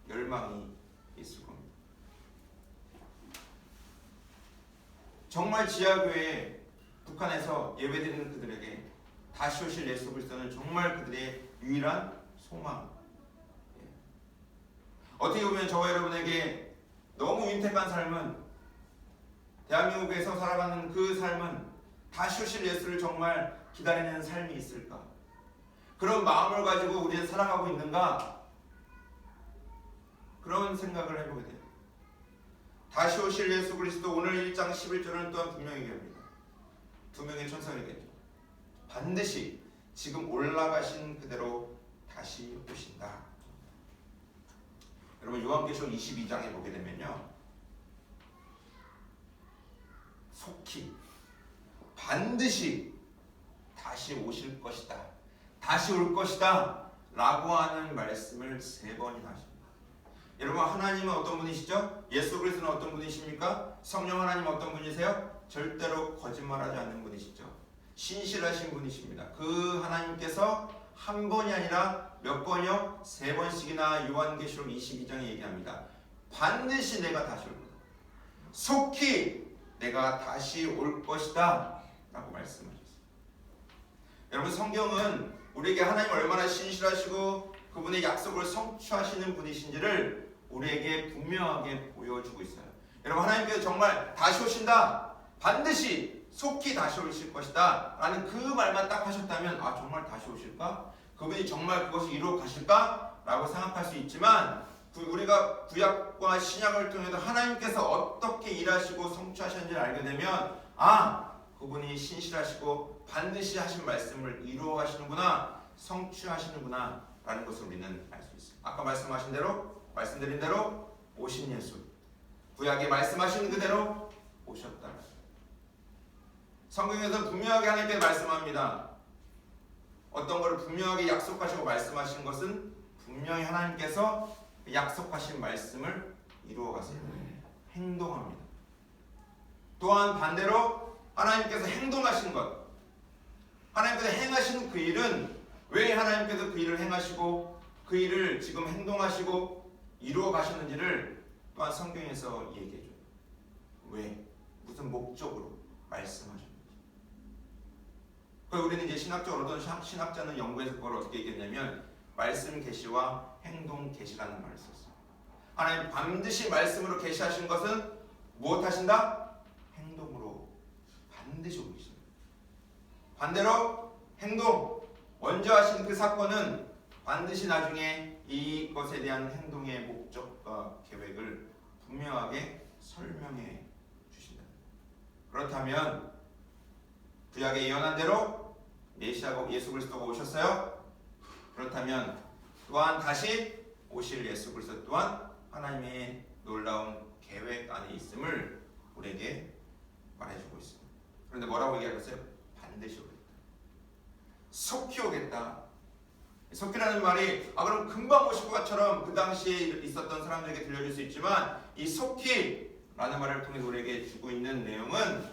열망이 있을 겁니다. 정말 지하교회 북한에서 예배드리는 그들에게 다시 오실 예수 그리스도는 정말 그들의 유일한 소망. 어떻게 보면 저와 여러분에게 너무 윤택한 삶은, 대한민국에서 살아가는 그 삶은 다시 오실 예수를 정말 기다리는 삶이 있을까? 그런 마음을 가지고 우리는 살아가고 있는가? 그런 생각을 해보게 돼요. 다시 오실 예수 그리스도, 오늘 1장 11절은 또한 분명히 얘기합니다. 두 명의 천사가 얘기했죠. 반드시 지금 올라가신 그대로 다시 오신다. 여러분, 요한계시록 22장에 보게 되면요, 속히 반드시 다시 오실 것이다, 다시 올 것이다 라고 하는 말씀을 3번이나 하십니다. 여러분, 하나님은 어떤 분이시죠? 예수 그리스도는 어떤 분이십니까? 성령 하나님 어떤 분이세요? 절대로 거짓말하지 않는 분이시죠. 신실하신 분이십니다. 그 하나님께서 한 번이 아니라 몇 번이요? 3번씩이나 요한계시록 22장에 얘기합니다. 반드시 내가 다시 올 거다. 속히 내가 다시 올 것이다 라고 말씀하셨어요. 여러분, 성경은 우리에게 하나님 얼마나 신실하시고 그분의 약속을 성취하시는 분이신지를 우리에게 분명하게 보여주고 있어요. 여러분, 하나님께서 정말 다시 오신다, 반드시 속히 다시 오실 것이다 라는 그 말만 딱 하셨다면, 아, 정말 다시 오실까? 그분이 정말 그것을 이루어 가실까? 라고 생각할 수 있지만, 우리가 구약과 신약을 통해서 하나님께서 어떻게 일하시고 성취하셨는지를 알게 되면, 아, 그분이 신실하시고 반드시 하신 말씀을 이루어 가시는구나, 성취하시는구나 라는 것을 우리는 알 수 있어요. 아까 말씀드린 대로 오신 예수, 구약에 말씀하신 그대로 오셨다. 성경에서 분명하게 하나님께 말씀합니다. 어떤 것을 분명하게 약속하시고 말씀하신 것은 분명히 하나님께서 약속하신 말씀을 이루어 가세요. 행동합니다. 또한 반대로 하나님께서 행동하신 것, 하나님께서 행하신 그 일은 왜 하나님께서 그 일을 행하시고 그 일을 지금 행동하시고 이루어 가셨는지를 또한 성경에서 얘기해줘요. 왜? 무슨 목적으로 말씀하셨는지. 그래서 우리는 이제 신학적으로, 어떤 신학자는 연구해서 그걸 어떻게 얘기했냐면 말씀 계시와 행동 계시라는 말을 썼어요. 하나님 반드시 말씀으로 계시하신 것은 무엇 하신다? 행동으로 반드시 옮기신다. 반대로 행동, 먼저 하신 그 사건은 반드시 나중에 이것에 대한 행동의 목적과 계획을 분명하게 설명해 주신다. 그렇다면 구약에 예언한 대로 메시아가 예수 그리스도가 오셨어요. 그렇다면 또한 다시 오실 예수 그리스도 또한 하나님의 놀라운 계획 안에 있음을 우리에게 말해주고 있습니다. 그런데 뭐라고 얘기하겠어요? 반드시 오겠다. 속히 오겠다. 속히라는 말이 그럼 금방 오실 것처럼 그 당시에 있었던 사람들에게 들려질 수 있지만, 이 속히라는 말을 통해서 우리에게 주고 있는 내용은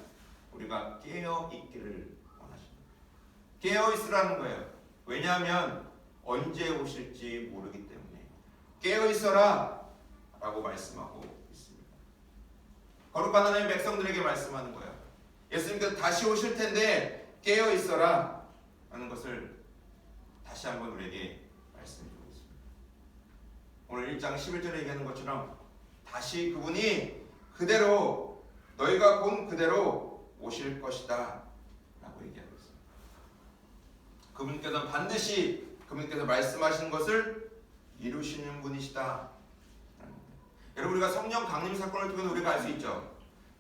우리가 깨어있기를 원하십니다. 깨어있으라는 거예요. 왜냐하면 언제 오실지 모르기 때문에 깨어있어라 라고 말씀하고 있습니다. 거룩한 하나님 백성들에게 말씀하는 거예요. 예수님께서 다시 오실 텐데 깨어있어라 라는 것을 다시 한번 우리에게 말씀해주고 있습니다. 오늘 1장 11절에 얘기하는 것처럼 다시 그분이 그대로, 너희가 본 그대로 오실 것이다 라고 얘기하고 있습니다. 그분께서는 반드시 그분께서 말씀하신 것을 이루시는 분이시다. 여러분, 우리가 성령 강림 사건을 통해 우리가 알 수 있죠.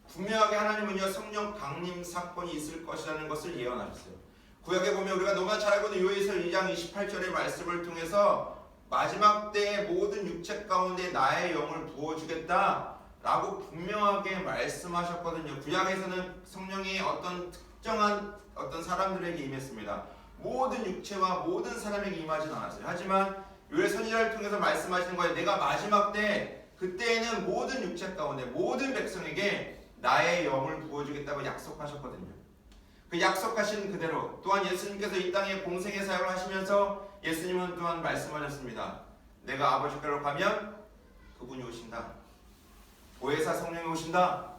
분명하게 하나님은요, 성령 강림 사건이 있을 것이라는 것을 예언하셨어요. 구약에 보면 우리가 너무나 잘 알고 있는 요에서 2장 28절의 말씀을 통해서 마지막 때의 모든 육체 가운데 나의 영을 부어주겠다 라고 분명하게 말씀하셨거든요. 구약에서는 성령이 어떤 특정한 어떤 사람들에게 임했습니다. 모든 육체와 모든 사람에게 임하지는 않았어요. 하지만 요엘 선지자를 통해서 말씀하시는 거예요. 내가 마지막 때, 그때에는 모든 육체 가운데 모든 백성에게 나의 영을 부어주겠다고 약속하셨거든요. 그 약속하신 그대로 또한 예수님께서 이 땅에 공생의 사역을 하시면서 예수님은 또한 말씀하셨습니다. 내가 아버지께로 가면 그분이 오신다. 보혜사 성령이 오신다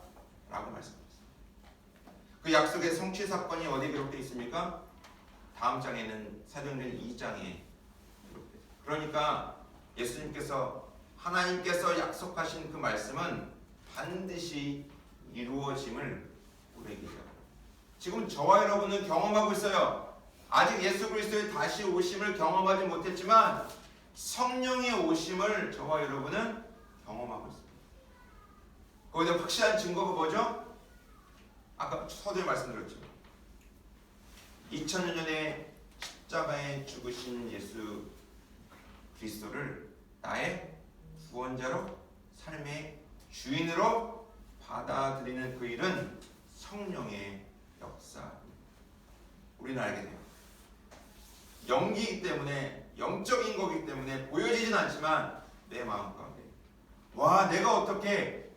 라고 말씀하셨습니다. 그 약속의 성취 사건이 어디에 기록되어 있습니까? 다음 장에는 사도행전 2장에 기록되어 있습니다. 그러니까 예수님께서, 하나님께서 약속하신 그 말씀은 반드시 이루어짐을 우리에게 얘기합니다. 지금 저와 여러분은 경험하고 있어요. 아직 예수 그리스도의 다시 오심을 경험하지 못했지만 성령의 오심을 저와 여러분은 경험하고 있습니다. 거기에 확실한 증거가 뭐죠? 아까 서두에 말씀드렸죠. 2000년 전에 십자가에 죽으신 예수 그리스도를 나의 구원자로, 삶의 주인으로 받아들이는 그 일은 성령의 역사. 우리는 알게 돼요. 영기이기 때문에, 영적인 거기 때문에 보여지진 않지만 내 마음 가운데, 와, 내가 어떻게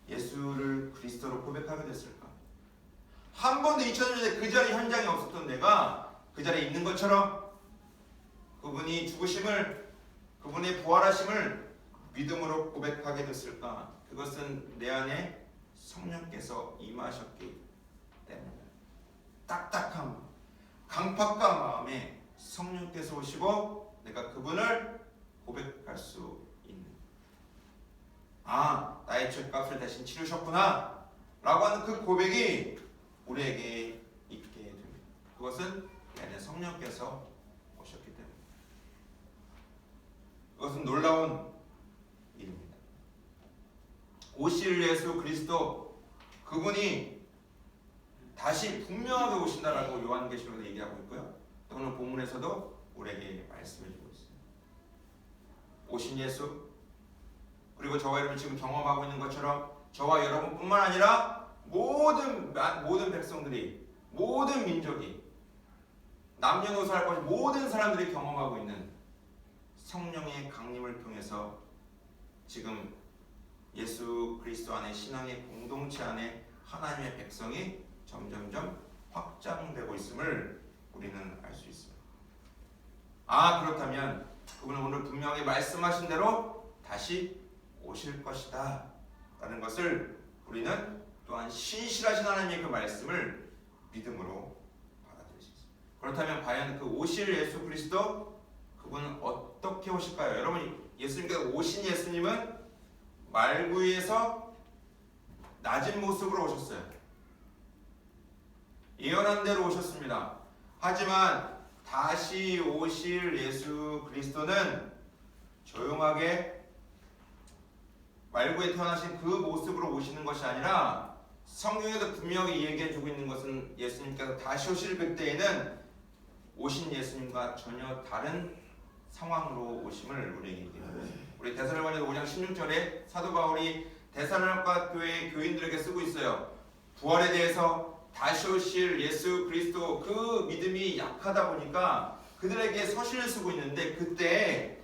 예수를 그리스도로 고백하게 됐을까? 한 번도 2000년 전에 그 자리 현장에 없었던 내가 그 자리에 있는 것처럼 그분이 죽으심을, 그분의 부활하심을 믿음으로 고백하게 됐을까? 그것은 내 안에 성령께서 임하셨기 때문에 딱딱한 마음, 강팍한 마음에 성령께서 오시고 내가 그분을 고백할 수 있는, 아, 나의 죄값을 대신 치르셨구나 라고 하는 그 고백이 우리에게 있게 됩니다. 그것은 내 안에 성령께서 오셨기 때문에. 그것은 놀라운 일입니다. 오실 예수 그리스도, 그분이 다시 분명하게 오신다라고 요한계시록에서 얘기하고 있고요. 또 오늘 본문에서도 우리에게 말씀해주고 있습니다. 오신 예수, 그리고 저와 여러분 지금 경험하고 있는 것처럼 저와 여러분뿐만 아니라 모든 백성들이, 모든 민족이, 남녀노소 할 것 없이 모든 사람들이 경험하고 있는 성령의 강림을 통해서 지금 예수 그리스도 안에, 신앙의 공동체 안에 하나님의 백성이 점점점 확장되고 있음을 우리는 알 수 있어요. 아, 그렇다면 그분은 오늘 분명히 말씀하신 대로 다시 오실 것이다 라는 것을 우리는 또한 신실하신 하나님의 그 말씀을 믿음으로 받아들일 수 있습니다. 그렇다면 과연 그 오실 예수 그리스도, 그분은 어떻게 오실까요? 여러분, 예수님께서 오신 예수님은 말구이에서 낮은 모습으로 오셨어요. 예언한 대로 오셨습니다. 하지만 다시 오실 예수 그리스도는 조용하게 말구에 태어나신 그 모습으로 오시는 것이 아니라, 성경에도 분명히 얘기해주고 있는 것은 예수님께서 다시 오실 그때에는 오신 예수님과 전혀 다른 상황으로 오심을 우리에게 얘기합니다. 우리 데살로니가서 5장 16절에 사도 바울이 데살로니가 교회 교인들에게 쓰고 있어요. 부활에 대해서 다시 오실 예수 그리스도, 그 믿음이 약하다 보니까 그들에게 서신을 쓰고 있는데, 그때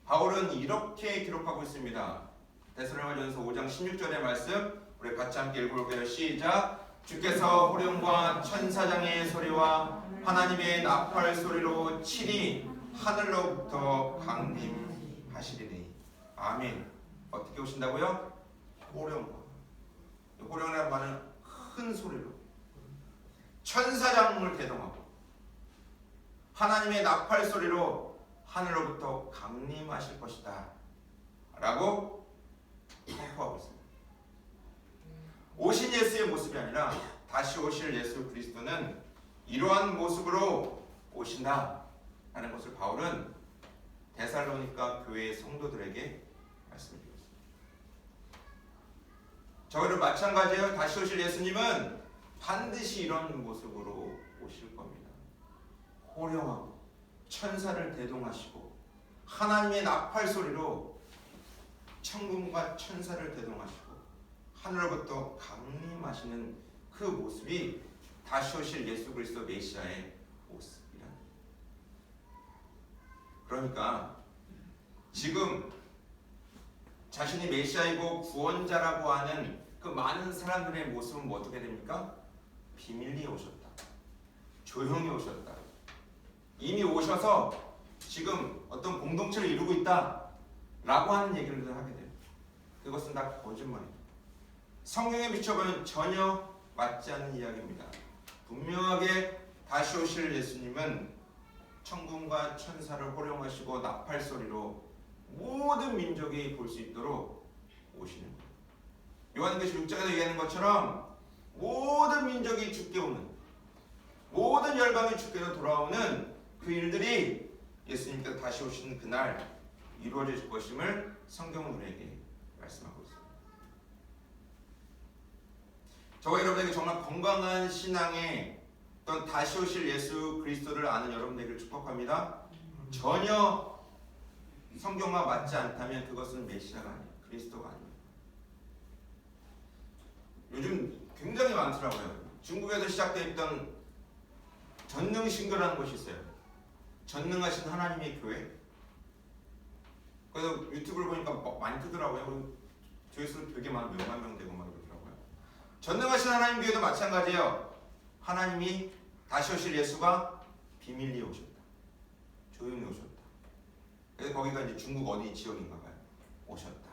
바울은 이렇게 기록하고 있습니다. 데살로니가전서 5장 16절의 말씀 우리 같이 함께 읽어볼게요. 시작. 주께서 호령과 천사장의 소리와 하나님의 나팔 소리로 친히 하늘로부터 강림하시리니. 아멘. 어떻게 오신다고요? 호령과. 호령이라는 말은 큰 소리로, 천사장을 대동하고 하나님의 나팔 소리로 하늘로부터 강림하실 것이다 라고 선포하고 있습니다. 오신 예수의 모습이 아니라 다시 오실 예수 그리스도는 이러한 모습으로 오신다 라는 것을 바울은 데살로니가 교회의 성도들에게 말씀드리고 있습니다. 저희도 마찬가지예요. 다시 오실 예수님은 반드시 이런 모습으로 오실 겁니다. 호령하고 천사를 대동하시고 하나님의 나팔 소리로 천군과 천사를 대동하시고 하늘로부터 강림하시는 그 모습이 다시 오실 예수 그리스도 메시아의 모습이란. 그러니까 지금 자신이 메시아이고 구원자라고 하는 그 많은 사람들의 모습은 뭐 어떻게 됩니까? 비밀리에 오셨다, 조용히 오셨다, 이미 오셔서 지금 어떤 공동체를 이루고 있다 라고 하는 얘기를 하게 돼요. 그것은 다 거짓말입니다. 성경에 비춰보면 전혀 맞지 않는 이야기입니다. 분명하게 다시 오실 예수님은 천군과 천사를 호령하시고 나팔 소리로 모든 민족이 볼 수 있도록 오시는 거예요. 요한계시록 6장에서 얘기하는 것처럼 모든 민족이 주께 오는, 모든 열방이 주께로 돌아오는 그 일들이 예수님께서 다시 오시는 그날 이루어질 것임을 성경은 우리에게 말씀하고 있습니다. 저와 여러분에게 정말 건강한 신앙의 어떤 다시 오실 예수 그리스도를 아는 여러분에게 축복합니다. 전혀 성경과 맞지 않다면 그것은 메시아가 아니에요. 그리스도가 아니에요. 요즘 굉장히 많더라고요. 중국에서 시작되어 있던 전능신교라는 것이 있어요. 전능하신 하나님의 교회. 그래서 유튜브를 보니까 많이 뜨더라고요. 조회수 되게 몇만 명 되고 막 그러더라고요. 전능하신 하나님 교회도 마찬가지예요. 하나님이 다시 오실 예수가 비밀리에 오셨다, 조용히 오셨다. 그래서 거기가 이제 중국 어디 지역인가 봐요. 오셨다.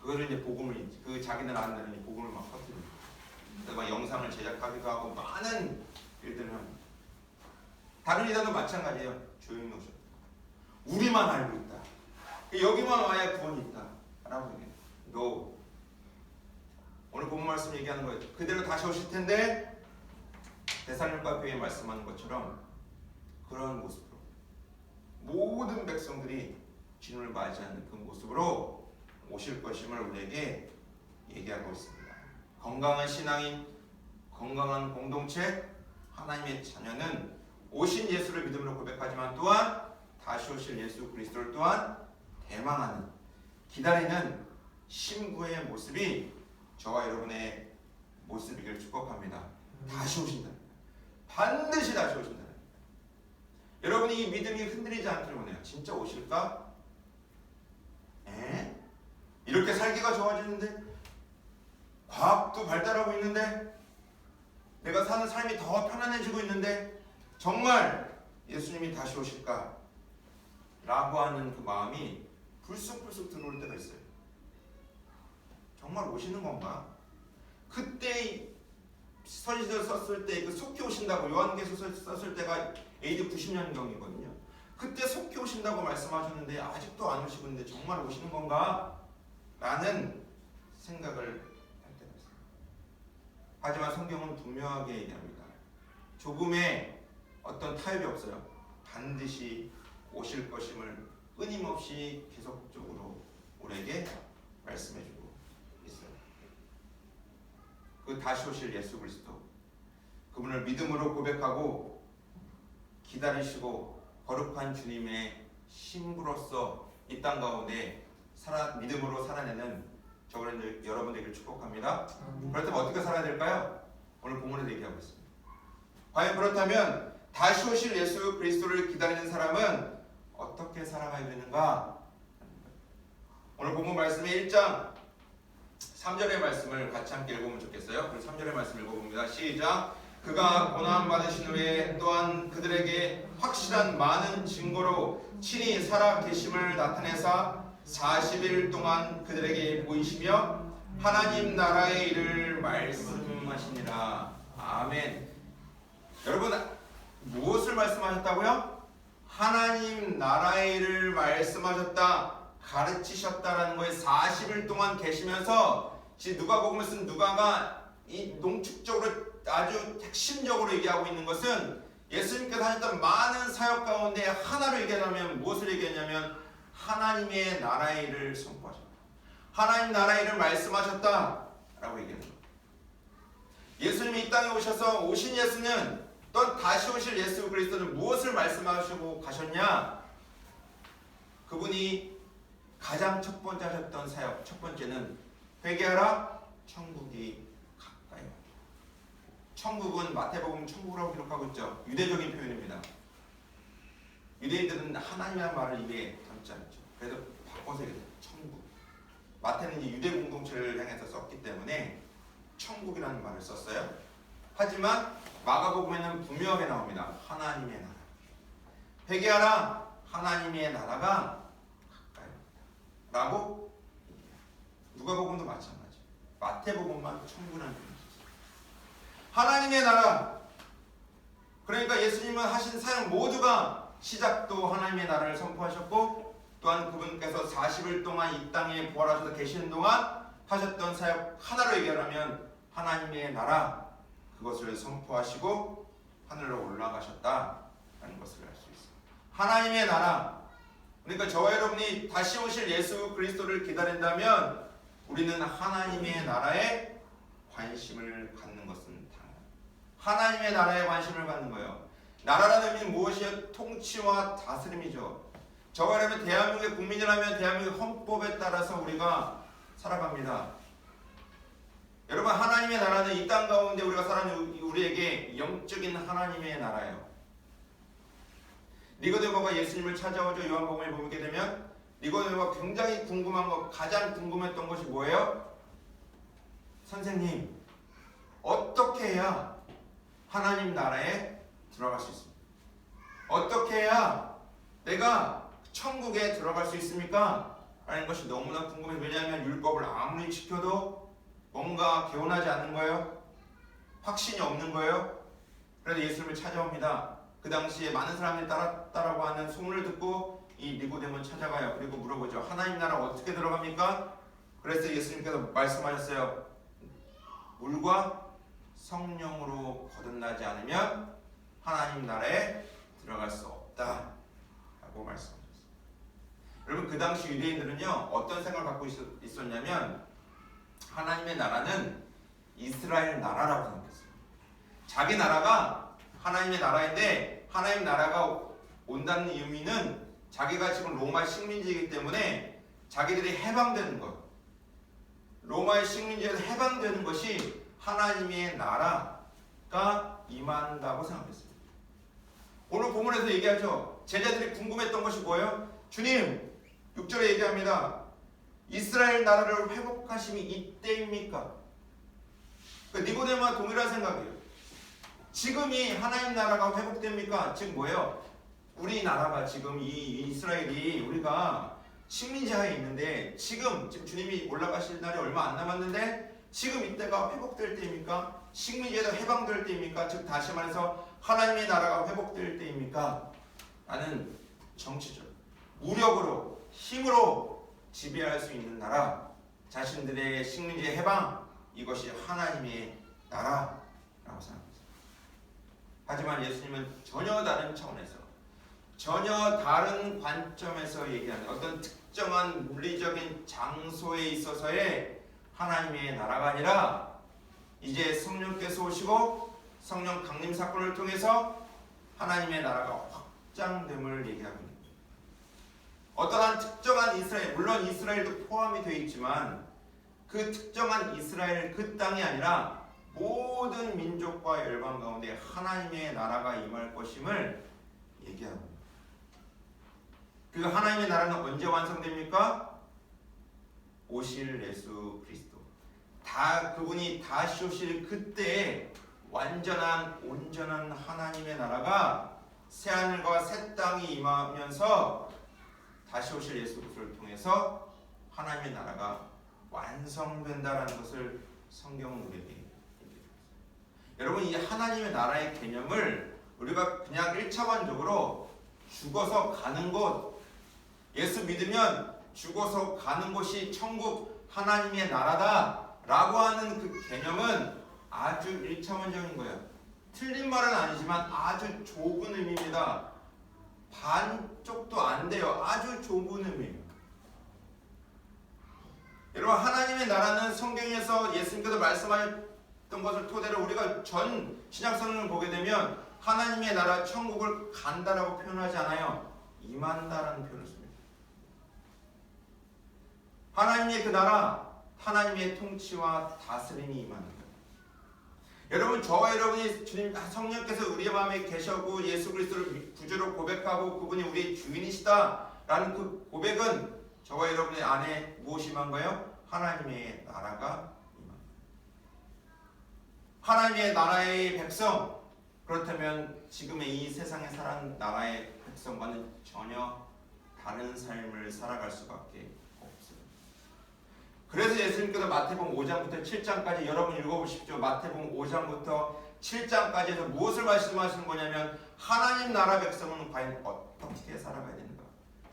그거를 이제 복음을 그 자기는 안다는 이 복음을 막 퍼뜨리고, 그래서 막 영상을 제작하기도 하고 많은 일들을 합니다. 다른 이단도 마찬가지예요. 조용히 오셨다. 우리만 알고 있다. 여기만 와야 구원이 있다라고 얘기해요. 너 오늘 본 말씀 얘기하는 거예요. 그대로 다시 오실 텐데 데살로니가 교회에 말씀하는 것처럼 그런 모습으로 모든 백성들이 주님을 맞이하는 그 모습으로 오실 것임을 우리에게 얘기하고 있습니다. 건강한 신앙인, 건강한 공동체, 하나님의 자녀는 오신 예수를 믿음으로 고백하지만 또한 다시 오실 예수 그리스도를 또한 대망하는, 기다리는 신부의 모습이 저와 여러분의 모습이길 축복합니다. 다시 오신다. 반드시 다시 오신다. 여러분이 이 믿음이 흔들리지 않기를 원해요. 진짜 오실까? 이렇게 살기가 좋아지는데, 과학도 발달하고 있는데, 내가 사는 삶이 더 편안해지고 있는데 정말 예수님이 다시 오실까? 라고 하는 그 마음이 불쑥불쑥 들어올 때가 있어요. 정말 오시는 건가? 그때 서신서를 썼을 때 그 속히 오신다고, 요한계시서 썼을 때가 AD 90년경이거든요. 그때 속히 오신다고 말씀하셨는데 아직도 안 오시고 있는데 정말 오시는 건가? 라는 생각을 할 때가 있어요. 하지만 성경은 분명하게 얘기합니다. 조금의 어떤 타협이 없어요. 반드시 오실 것임을 끊임없이 계속적으로 우리에게 말씀해주고 있어요. 그 다시 오실 예수 그리스도, 그분을 믿음으로 고백하고 기다리시고 거룩한 주님의 신부로서 이 땅 가운데 믿음으로 살아내는 저와 여러분들에게 축복합니다. 그렇다면 어떻게 살아야 될까요? 오늘 본문에서 얘기하고 있습니다. 과연 그렇다면 다시 오실 예수 그리스도를 기다리는 사람은 어떻게 살아가야 되는가? 오늘 본문 말씀의 1장 3절의 말씀을 같이 함께 읽어보면 좋겠어요. 그럼 3절의 말씀 읽어봅니다. 시작. 그가 고난 받으신 후에 또한 그들에게 확실한 많은 증거로 친히 살아 계심을 나타내사 40일 동안 그들에게 보이시며 하나님 나라의 일을 말씀하시니라. 아멘. 여러분, 무엇을 말씀하셨다고요? 하나님 나라의 일을 말씀하셨다, 가르치셨다라는 거에 40일 동안 계시면서, 누가복음을 쓴 누가가 이 농축적으로 아주 핵심적으로 얘기하고 있는 것은 예수님께서 하셨던 많은 사역 가운데 하나로 얘기하면 무엇을 얘기하냐면 하나님의 나라의 일을 선포하셨다, 하나님 나라의 일을 말씀하셨다라고 얘기합니다. 예수님이 이 땅에 오셔서 오신 예수는, 또 다시 오실 예수 그리스도는 무엇을 말씀하시고 가셨냐? 그분이 가장 첫 번째 하셨던 사역, 첫 번째는 회개하라, 천국이 가까이 왔다. 천국은 마태복음 천국이라고 기록하고 있죠. 유대적인 표현입니다. 유대인들은 하나님이라는 말을 입에 담지 않죠. 그래서 바꿔서 얘기해요. 천국. 마태는 이제 유대 공동체를 향해서 썼기 때문에 천국이라는 말을 썼어요. 하지만 마가복음에는 분명하게 나옵니다. 하나님의 나라. 회개하라, 하나님의 나라가 가까이 왔다 라고 얘기해요. 누가복음도 마찬가지. 마태복음만 천국이라는 표현이 있어요. 하나님의 나라. 그러니까 예수님은 하신 사역 모두가 시작도 하나님의 나라를 선포하셨고, 또한 그분께서 40일 동안 이 땅에 부활하셔서 계시는 동안 하셨던 사역 하나로 얘기하면 하나님의 나라, 그것을 선포하시고 하늘로 올라가셨다라는 것을 알 수 있습니다. 하나님의 나라. 그러니까 저와 여러분이 다시 오실 예수 그리스도를 기다린다면 우리는 하나님의 나라에 관심을 갖는 것은 당연합니다. 하나님의 나라에 관심을 갖는 거예요. 나라라는 의미는 무엇이요? 통치와 다스림이죠. 저와 여러분 대한민국의 국민이라면 대한민국 헌법에 따라서 우리가 살아갑니다. 여러분, 하나님의 나라는 이 땅 가운데 우리가 살아가는 우리에게 영적인 하나님의 나라예요. 니고데모가 예수님을 찾아오죠. 요한복음을 보게 되면 니고데모가 굉장히 궁금한 것, 가장 궁금했던 것이 뭐예요? 선생님, 어떻게 해야 하나님 나라에 들어갈 수 있습니까? 어떻게 해야 내가 천국에 들어갈 수 있습니까? 라는 것이 너무나 궁금해요. 왜냐하면 율법을 아무리 지켜도 뭔가 개운하지 않는 거예요. 확신이 없는 거예요. 그래서 예수님을 찾아옵니다. 그 당시에 많은 사람들이 따랐다라고 하는 소문을 듣고 이 니고데모는 찾아가요. 그리고 물어보죠. 하나님 나라 어떻게 들어갑니까? 그래서 예수님께서 말씀하셨어요. 물과 성령으로 거듭나지 않으면 하나님 나라에 들어갈 수 없다 라고 말씀하셨어요. 여러분, 그 당시 유대인들은요 어떤 생각을 갖고 있었냐면 하나님의 나라는 이스라엘 나라라고 생각했어요. 자기 나라가 하나님의 나라인데 하나님 나라가 온다는 의미는 자기가 지금 로마 식민지이기 때문에 자기들이 해방되는 것, 로마의 식민지에서 해방되는 것이 하나님의 나라가 임한다고 생각했습니다. 오늘 본문에서 얘기하죠. 제자들이 궁금했던 것이 뭐예요? 주님, 6절에 얘기합니다. 이스라엘 나라를 회복하심이 이때입니까? 니고데모와 동일한 생각이에요. 지금이 하나님 나라가 회복됩니까? 즉 뭐예요? 우리나라가 지금 이 이스라엘이 우리가 식민지하에 있는데 지금 주님이 올라가실 날이 얼마 안 남았는데 지금 이때가 회복될 때입니까? 식민지에서 해방될 때입니까? 즉 다시 말해서 하나님의 나라가 회복될 때입니까? 라는 정치적 무력으로 힘으로 지배할 수 있는 나라, 자신들의 식민지의 해방, 이것이 하나님의 나라라고 생각합니다. 하지만 예수님은 전혀 다른 차원에서, 전혀 다른 관점에서 얘기하는 어떤 특정한 물리적인 장소에 있어서의 하나님의 나라가 아니라 이제 성령께서 오시고 성령 강림 사건을 통해서 하나님의 나라가 확장됨을 얘기하고 있습니다. 어떠한 특정한 이스라엘, 물론 이스라엘도 포함이 되어 있지만 그 특정한 이스라엘 그 땅이 아니라 모든 민족과 열방 가운데 하나님의 나라가 임할 것임을 얘기하고 있습니다. 그 하나님의 나라는 언제 완성됩니까? 오실 예수 그리스도, 그분이 다시 오실 그때에 완전한 온전한 하나님의 나라가 새하늘과 새 땅이 임하면서 다시 오실 예수 그리스도를 통해서 하나님의 나라가 완성된다라는 것을 성경은 우리에게 얘기합니다. 여러분, 이 하나님의 나라의 개념을 우리가 그냥 1차원적으로 죽어서 가는 곳, 예수 믿으면 죽어서 가는 곳이 천국 하나님의 나라다라고 하는 그 개념은 아주 1차원적인 거예요. 틀린 말은 아니지만 아주 좁은 의미입니다. 반쪽도 안 돼요. 아주 좁은 의미예요. 여러분, 하나님의 나라는 성경에서 예수님께서 말씀하셨던 것을 토대로 우리가 전 신약성경을 보게 되면 하나님의 나라 천국을 간다라고 표현하지 않아요. 임한다라는 표현을 씁니다. 하나님의 그 나라, 하나님의 통치와 다스림이 임하는 거예요. 여러분, 저와 여러분이 주님 성령께서 우리의 마음에 계셔고 예수 그리스도를 구주로 고백하고 그분이 우리의 주인이시다라는 그 고백은 저와 여러분의 안에 무엇이 임한가요? 하나님의 나라가 임합니다. 하나님의 나라의 백성, 그렇다면 지금의 이 세상에 살아가는 나라의 백성과는 전혀 다른 삶을 살아갈 수밖에 없어요. 그래서 예수님께서 마태복음 5장부터 7장까지 여러분 읽어보십시오. 마태복음 5장부터 7장까지에서 무엇을 말씀하시는 거냐면 하나님 나라 백성은 과연 어떻게 살아가야 되는가.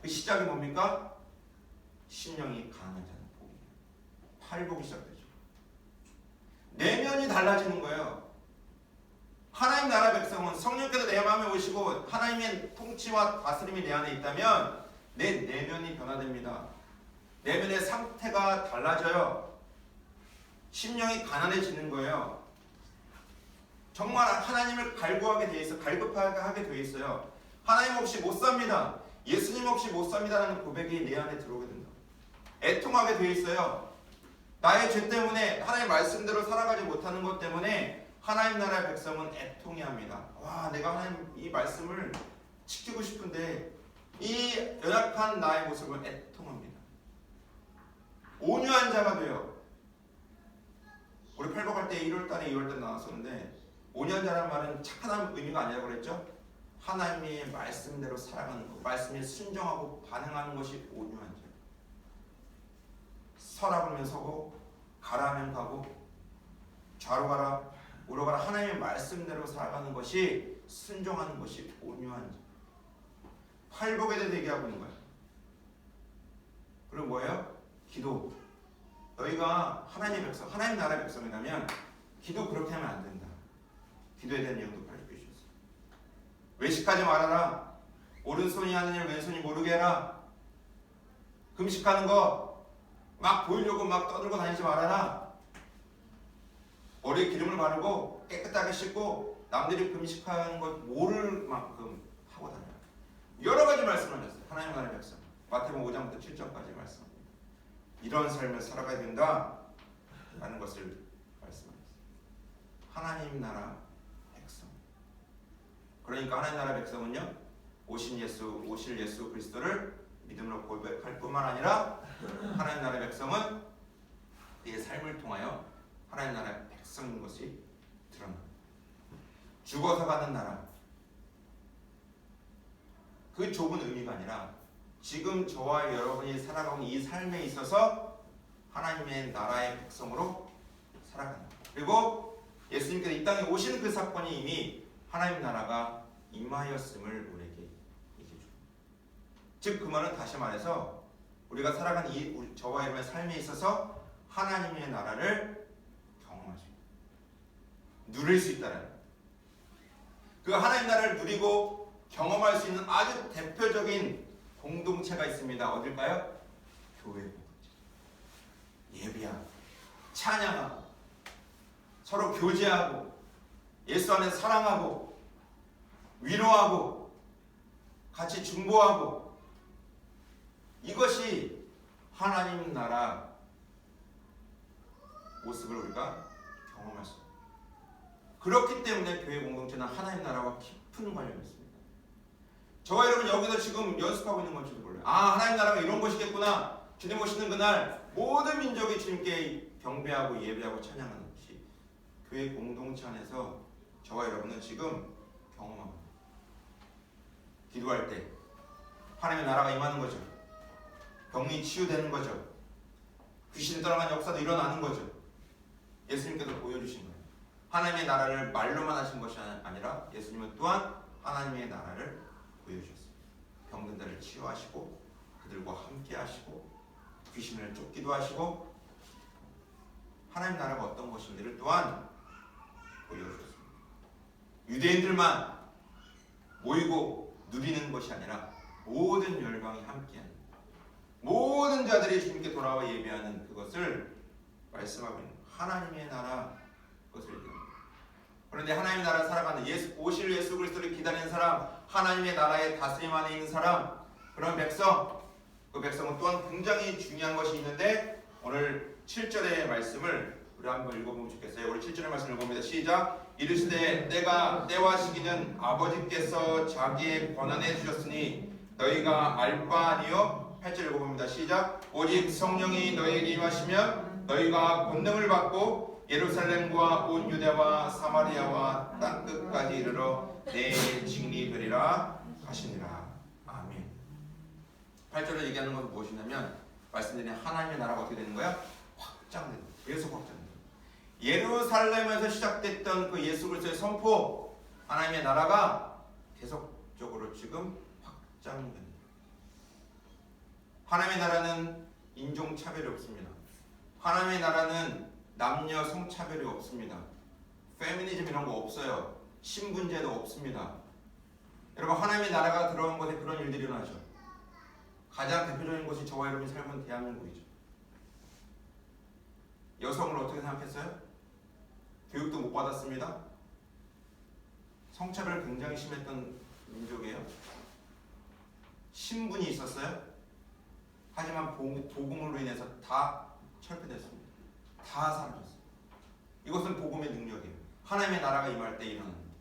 그 시작이 뭡니까? 심령이 가난한 자는 복이에요. 팔복이 시작되죠. 내면이 달라지는 거예요. 하나님 나라 백성은 성령께서 내 마음에 오시고 하나님의 통치와 다스림이 내 안에 있다면 내 내면이 변화됩니다. 내면의 상태가 달라져요. 심령이 가난해지는 거예요. 정말 하나님을 갈구하게 돼 있어, 갈급하게 하게 돼 있어요. 하나님 없이 못 삽니다. 예수님 없이 못 삽니다라는 고백이 내 안에 들어오게 된다. 애통하게 돼 있어요. 나의 죄 때문에 하나님의 말씀대로 살아가지 못하는 것 때문에 하나님 나라의 백성은 애통해합니다. 와, 내가 하나님 이 말씀을 지키고 싶은데 이 연약한 나의 모습을 애통합니다. 온유한 자가 돼요. 우리 팔복할 때 1월달에 2월달 나왔었는데 온유한 자라는 말은 착한 의미가 아니라고 그랬죠. 하나님의 말씀대로 살아가는 것, 말씀에 순종하고 반응하는 것이 온유한 자. 서라 그러면 서고 가라 하면 가고 좌로 가라 우로 가라 하나님의 말씀대로 살아가는 것이 순종하는 것이 온유한 팔복에 대해 얘기하고 있는 거예요. 그리고 뭐예요? 기도. 너희가 하나님의 백성, 하나님 나라의 백성이라면 기도 그렇게 하면 안 된다. 기도에 대한 내용도 가르쳐 주셨어요. 외식하지 말아라. 오른손이 하는 일 왼손이 모르게 해라. 금식하는 거 막 보이려고 막 떠들고 다니지 말아라. 머리에 기름을 바르고 깨끗하게 씻고 남들이 금식하는 것 모를 만큼 하고 다녀라. 여러 가지 말씀을 하셨어요. 하나님 나라의 백성. 마태복음 5장부터 7장까지 말씀합니다. 이런 삶을 살아가야 된다라는 것을 말씀하셨어요. 하나님 나라 백성. 그러니까 하나님 나라 백성은요, 오실 예수 그리스도를 믿음으로 고백할 뿐만 아니라 하나님 나라의 백성은 그의 삶을 통하여 하나님 나라의 백성인 것이 드러납니다. 죽어서 가는 나라. 그 좁은 의미가 아니라 지금 저와 여러분이 살아가는 이 삶에 있어서 하나님의 나라의 백성으로 살아간다. 그리고 예수님께서 이 땅에 오신 그 사건이 이미 하나님 나라가 임하였음을 우리에게 얘기해 줍니다. 즉 그 말은 다시 말해서 우리가 살아가는 저와 여러분의 삶에 있어서 하나님의 나라를 경험할 수 있다. 누릴 수 있다는 그 하나님 나라를 누리고 경험할 수 있는 아주 대표적인 공동체가 있습니다. 어딜까요? 교회 공동체. 예배하고 찬양하고 서로 교제하고 예수 안에서 사랑하고 위로하고 같이 중보하고 이것이 하나님 나라 모습을 우리가 경험할 수 있습니다. 그렇기 때문에 교회 공동체는 하나님 나라와 깊은 관련이 있습니다. 저와 여러분 여기서 지금 연습하고 있는 건지도 몰라요. 아, 하나님 나라가 이런 것이겠구나. 주님 오시는 그날 모든 민족이 주님께 경배하고 예배하고 찬양하는 것이 교회 공동체 안에서 저와 여러분은 지금 경험하고 있습니다. 기도할 때 하나님의 나라가 임하는 거죠. 병이 치유되는 거죠. 귀신이 떠나간 역사도 일어나는 거죠. 예수님께서 보여주신 거예요. 하나님의 나라를 말로만 하신 것이 아니라 예수님은 또한 하나님의 나라를 보여주셨어요. 병든 자를 치유하시고 그들과 함께 하시고 귀신을 쫓기도 하시고 하나님 나라가 어떤 것인지를 또한 보여주셨습니다. 유대인들만 모이고 누리는 것이 아니라 모든 열방이 함께하는 모든 자들이 주님께 돌아와 예배하는 그것을 말씀하고 있는 하나님의 나라 것을 얘기합니다. 그런데 하나님의 나라 살아가는 오실 예수 그리스도를 기다리는 사람, 하나님의 나라의 다스림 안에 있는 사람, 그런 백성, 그 백성은 또한 굉장히 중요한 것이 있는데 오늘 7절의 말씀을 우리 한번 읽어보면 좋겠어요. 우리 7절의 말씀 읽어봅니다. 시작. 이르시되 때와 시기는 아버지께서 자기의 권한에 주셨으니 너희가 알 바 아니요. 8절 읽어봅니다. 시작. 오직 성령이 너희에게 임하시면 너희가 권능을 받고 예루살렘과 온 유대와 사마리아와 땅끝까지 이르러 내 증인이 되리라 하시니라. 아멘. 8절에 얘기하는 것은 무엇이냐면 말씀드린 하나님의 나라가 어떻게 되는 거야? 확장되는 거야. 계속 확장되는 거야. 예루살렘에서 시작됐던 그 예수 그리스도의 선포, 하나님의 나라가 계속적으로 지금 확장되는 거야. 하나님의 나라는 인종차별이 없습니다. 하나님의 나라는 남녀 성차별이 없습니다. 페미니즘 이런 거 없어요. 신분제도 없습니다. 여러분 하나님의 나라가 들어온 곳에 그런 일들이 일어나죠. 가장 대표적인 것이 저와 여러분이 살고 대한민국이죠. 여성을 어떻게 생각했어요? 교육도 못 받았습니다. 성차별 굉장히 심했던 민족이에요. 신분이 있었어요. 하지만 복음으로 인해서 다 철폐됐습니다. 다 사라졌습니다. 이것은 복음의 능력이에요. 하나님의 나라가 임할 때 일어나는 일이에요.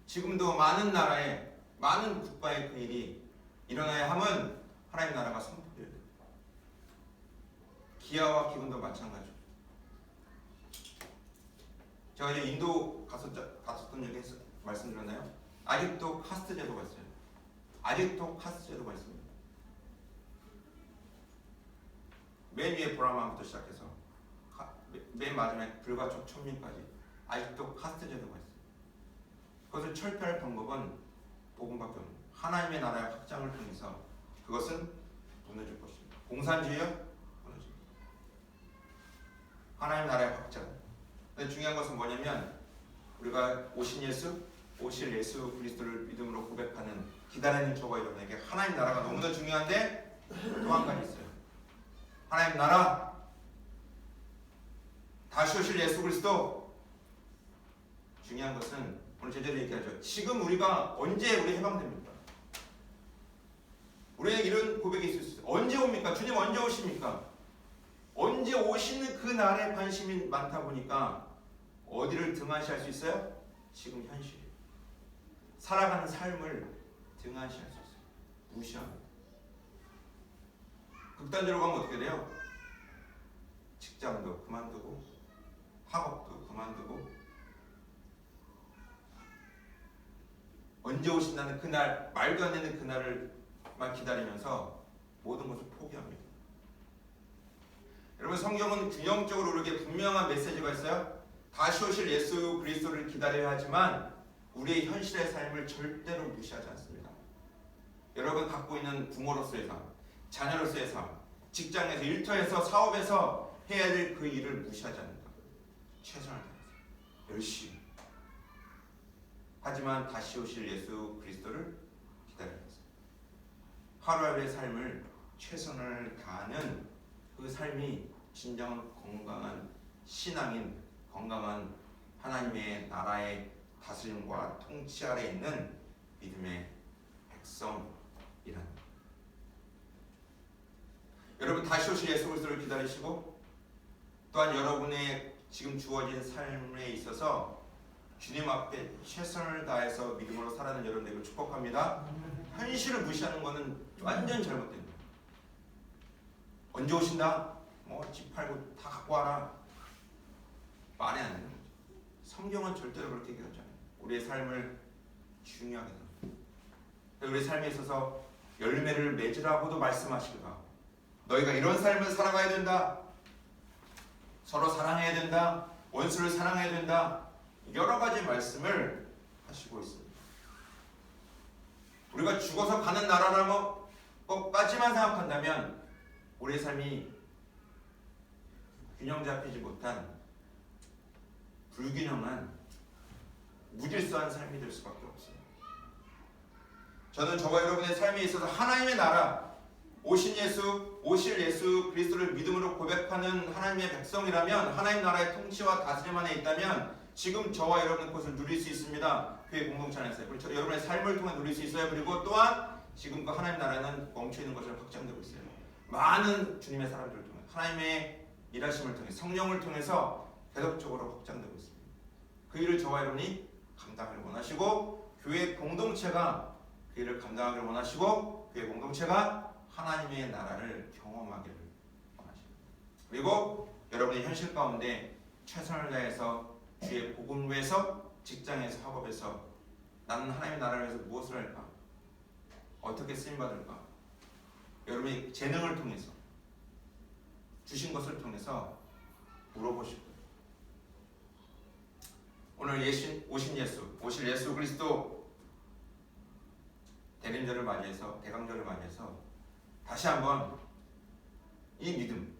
지금도 많은 나라에 많은 국가의 그 일이 일어나야 함은 하나님의 나라가 선포돼야 돼요. 기아와 기근도 마찬가지죠. 제가 이제 인도 갔었던 얘기 말씀드렸나요? 아직도 카스트 제도가 있어요. 아직도 카스트 제도가 있습니다. 맨 위에 브라만부터 시작해서 맨 마지막에 불가촉 천민까지 아직도 카스트 제도가 있어요. 그것을 철폐할 방법은 복음밖에 없는 거예요. 하나님의 나라의 확장을 통해서 그것은 무너질 것입니다. 공산주의요? 무너집니다. 하나님의 나라의 확장. 근데 중요한 것은 뭐냐면 우리가 오실 예수 그리스도를 믿음으로 고백하는 기다리는 저와 여러분에게 하나님 나라가 너무나 중요한데 또 한 가지 있어요. 하나님 나라 다시 오실 예수 그리스도. 중요한 것은 오늘 제자들이 얘기하죠. 지금 우리가 언제 우리 해방됩니까? 우리에게 이런 고백이 있을 수 있어요. 언제 옵니까? 주님 언제 오십니까? 언제 오시는 그 날에 관심이 많다 보니까 어디를 등한시할 수 있어요? 지금 현실이에요. 살아가는 삶을 등한시할 수 있어요. 무시합니다. 극단적으로 가면 어떻게 돼요? 직장도 그만두고 학업도 그만두고 언제 오신다는 그날, 말도 안 되는 그날을만 기다리면서 모든 것을 포기합니다. 여러분, 성경은 균형적으로 우리에게 분명한 메시지가 있어요. 다시 오실 예수 그리스도를 기다려야 하지만 우리의 현실의 삶을 절대로 무시하지 않습니다. 여러분 갖고 있는 부모로서의 삶, 자녀로서의 삶, 직장에서, 일터에서, 사업에서 해야 될 그 일을 무시하지 않는다. 최선을 다해서 열심히. 하지만 다시 오실 예수 그리스도를 기다리면서 하루하루의 삶을 최선을 다하는 그 삶이 진정한 건강한 신앙인, 건강한 하나님의 나라의 다스림과 통치 아래 있는 믿음의 백성이란. 여러분 다시 오실 예수 그리스도를 기다리시고 또한 여러분의 지금 주어진 삶에 있어서 주님 앞에 최선을 다해서 믿음으로 살아가는 여러분들을 축복합니다. 현실을 무시하는 것은 완전 잘못됩니다. 언제 오신다? 집 팔고 다 갖고 와라. 말이 안 되는 거죠. 성경은 절대로 그렇게 얘기하지 않아요. 우리의 삶을 중요하게 생각합니다. 우리의 삶에 있어서 열매를 맺으라고도 말씀하시기도 하고 너희가 이런 삶을 살아가야 된다. 서로 사랑해야 된다. 원수를 사랑해야 된다. 여러 가지 말씀을 하시고 있습니다. 우리가 죽어서 가는 나라라는 것까지만 생각한다면 우리의 삶이 균형 잡히지 못한 불균형한 무질서한 삶이 될 수밖에 없어요. 저는 저와 여러분의 삶에 있어서 하나님의 나라, 오실 예수 그리스도를 믿음으로 고백하는 하나님의 백성이라면 하나님 나라의 통치와 다스림 안에 있다면 지금 저와 여러분의 것을 누릴 수 있습니다. 교회 공동체 안에서 그렇죠. 여러분의 삶을 통해 누릴 수 있어요. 그리고 또한 지금 그 하나님 나라는 멈춰 있는 것으로 확장되고 있어요. 많은 주님의 사람들을 통해 하나님의 일하심을 통해 성령을 통해서 계속적으로 확장되고 있습니다. 그 일을 저와 여러분이 감당하길 원하시고 교회 공동체가 그 일을 감당하길 원하시고 교회 공동체가 하나님의 나라를 경험하기를 원하십니다. 그리고 여러분의 현실 가운데 최선을 다해서 주의 복음을 위해서 직장에서 학업에서 나는 하나님의 나라를 위해서 무엇을 할까? 어떻게 쓰임받을까? 여러분의 재능을 통해서 주신 것을 통해서 물어보실 거예요. 오늘 오실 예수 그리스도 대림절을 맞이해서 대강절을 맞이해서 다시 한번 이 믿음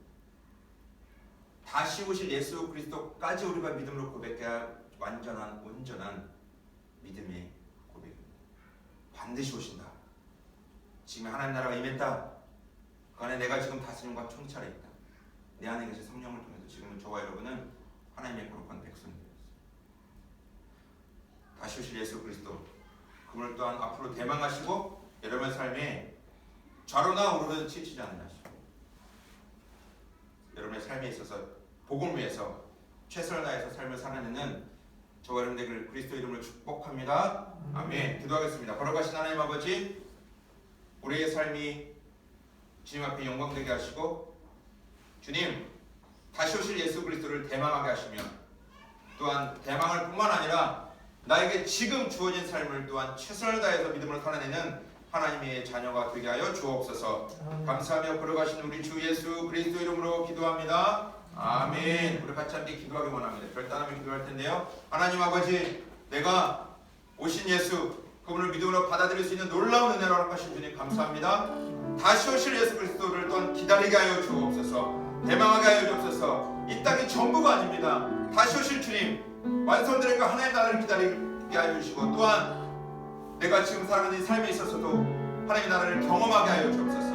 다시 오실 예수 그리스도까지 우리가 믿음으로 고백해야 완전한 온전한 믿음의 고백입니다. 반드시 오신다. 지금 하나님 나라가 임했다. 그 안에 내가 지금 다스림과 통찰에 있다. 내 안에 계신 성령을 통해서 지금은 저와 여러분은 하나님의 거룩한 백성이 되었습니다. 다시 오실 예수 그리스도 그분을 또한 앞으로 대망하시고 여러분의 삶에 좌로나 우로는 치치지 않으라 하시고 여러분의 삶에 있어서 복음을 위해서 최선을 다해서 삶을 살아내는 저와 여러분들 그리스도 이름으로 축복합니다. 아멘. 기도하겠습니다. 걸어가신 하나님 아버지, 우리의 삶이 주님 앞에 영광되게 하시고 주님 다시 오실 예수 그리스도를 대망하게 하시며 또한 대망할 뿐만 아니라 나에게 지금 주어진 삶을 또한 최선을 다해서 믿음으로 살아내는 하나님의 자녀가 되게 하여 주옵소서. 감사하며 걸어가신 우리 주 예수 그리스도 이름으로 기도합니다. 아멘. 우리 같이 함께 기도하기 원합니다. 결단하며 기도할 텐데요. 하나님 아버지, 내가 오신 예수 그분을 믿음으로 받아들일 수 있는 놀라운 은혜로 허락하신 주님 감사합니다. 다시 오실 예수 그리스도를 또한 기다리게 하여 주옵소서. 대망하게 하여 주옵소서. 이 땅이 전부가 아닙니다. 다시 오실 주님 완성될 그 하나님의 나라를 기다리게 하여 주시고, 또한 내가 지금 살아가는 이 삶에 있어서도 하나님의 나라를 경험하게 하여 주옵소서.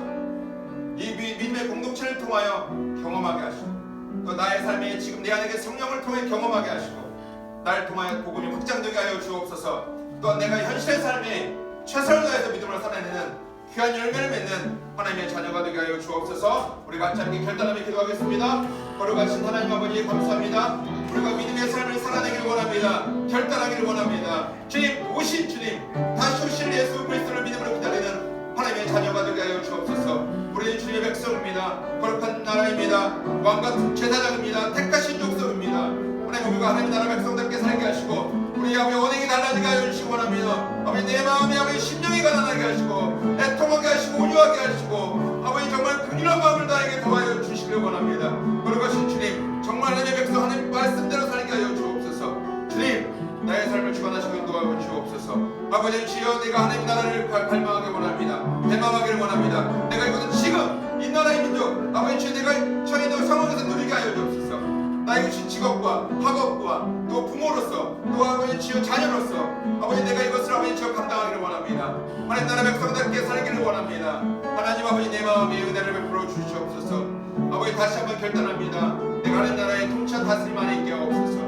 이 믿음의 공동체를 통하여 경험하게 하시고, 또 나의 삶에 지금 내 안에 성령을 통해 경험하게 하시고, 나를 통하여 복음이 확장되게 하여 주옵소서. 또한 내가 현실의 삶에 최선을 다해서 믿음을 살아내는 귀한 열매를 맺는 하나님의 자녀가 되게 하여 주옵소서. 우리 같이 함께 결단하며 기도하겠습니다. 거룩하신 하나님 아버지 감사합니다. 우리가 믿음의 삶을 살아내기를 원합니다. 결단하기를 원합니다. 주님, 오신 주님, 다시 오실 예수 그리스도를 믿음으로 기다리는 하나님의 자녀가 되게 하여 주옵소서. 우리는 주님의 백성입니다. 거룩한 나라입니다. 왕과 제사장입니다. 택하신 족속입니다. 하나님, 우리가 하나님 나라 백성답게 살게 하시고, 우리 아버지 언행이 달라지게 하여 주시기 원합니다. 아버지, 내 마음에 아버지 심령이 가난하게 하시고, 애통하게 하시고, 온유하게 하시고, 아버지 정말 긍휼한 마음을 나에게 더하여 주시길 원합니다. 거룩하신 주님, 정말 하나님의 백성 하나님 말씀대로 살게 하여 주옵소서. 주님, 나의 삶을 주관하시고 인도하여 주옵소서. 아버지 주여, 내가 하나님 나라를 갈망하기 원합니다. 대망하기를 원합니다. 내가 이곳은 지금 이 나라의 민족, 아버지 주여, 내가 처해 있는 상황에서 누리게 하여 주옵소서. 나의 직업과 학업과 또 부모로서, 또 아버지 주여 자녀로서, 아버지 내가 이것을 아버지 주여 감당하기를 원합니다. 하나님 나라 백성답게 살기를 원합니다. 하나님 아버지, 내 마음에 은혜를 베풀어 주시옵소서. 아버지 다시 한번 결단합니다. 내가 하나님 나라의 통치와 다스림 안에 있게 하옵소서.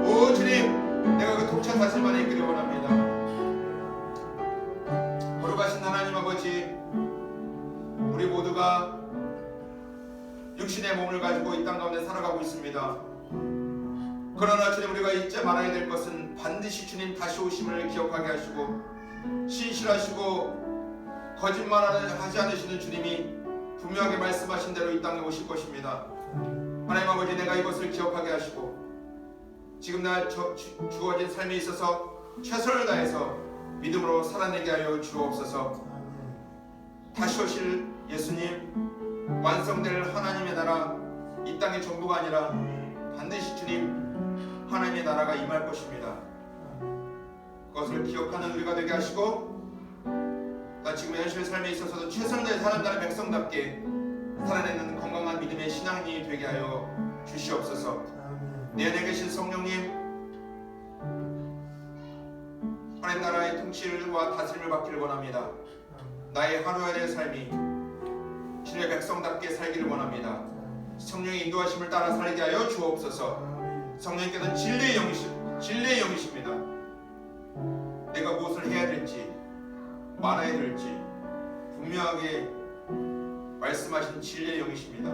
오 주님, 내가 그 통치와 다스림 안에 있기를 원합니다. 거룩하신 하나님 아버지, 우리 모두가 육신의 몸을 가지고 이 땅 가운데 살아가고 있습니다. 그러나 주님, 우리가 잊지 말아야 될 것은 반드시 주님 다시 오심을 기억하게 하시고, 신실하시고 거짓말하지 않으시는 주님이 분명하게 말씀하신 대로 이 땅에 오실 것입니다. 하나님 아버지, 내가 이것을 기억하게 하시고, 지금 나 주어진 삶에 있어서 최선을 다해서 믿음으로 살아내게 하여 주옵소서. 다시 오실 예수님, 완성될 하나님의 나라, 이 땅의 전부가 아니라 반드시 주님 하나님의 나라가 임할 것입니다. 그것을 기억하는 우리가 되게 하시고, 나 지금 현실의 삶에 있어서도 최선을 다해 하나님 나라 백성답게 살아내는 건강한 믿음의 신앙이 되게 하여 주시옵소서. 내 안에 계신 성령님, 하나님 나라의 통치와 다스림을 받기를 원합니다. 나의 하루하루의 삶이 주님의 백성답게 살기를 원합니다. 성령의 인도하심을 따라 살게 하여 주옵소서. 성령께서는 진리의 영이십니다. 내가 무엇을 해야 될지, 말아야 될지 분명하게 말씀하신 진리의 영이십니다.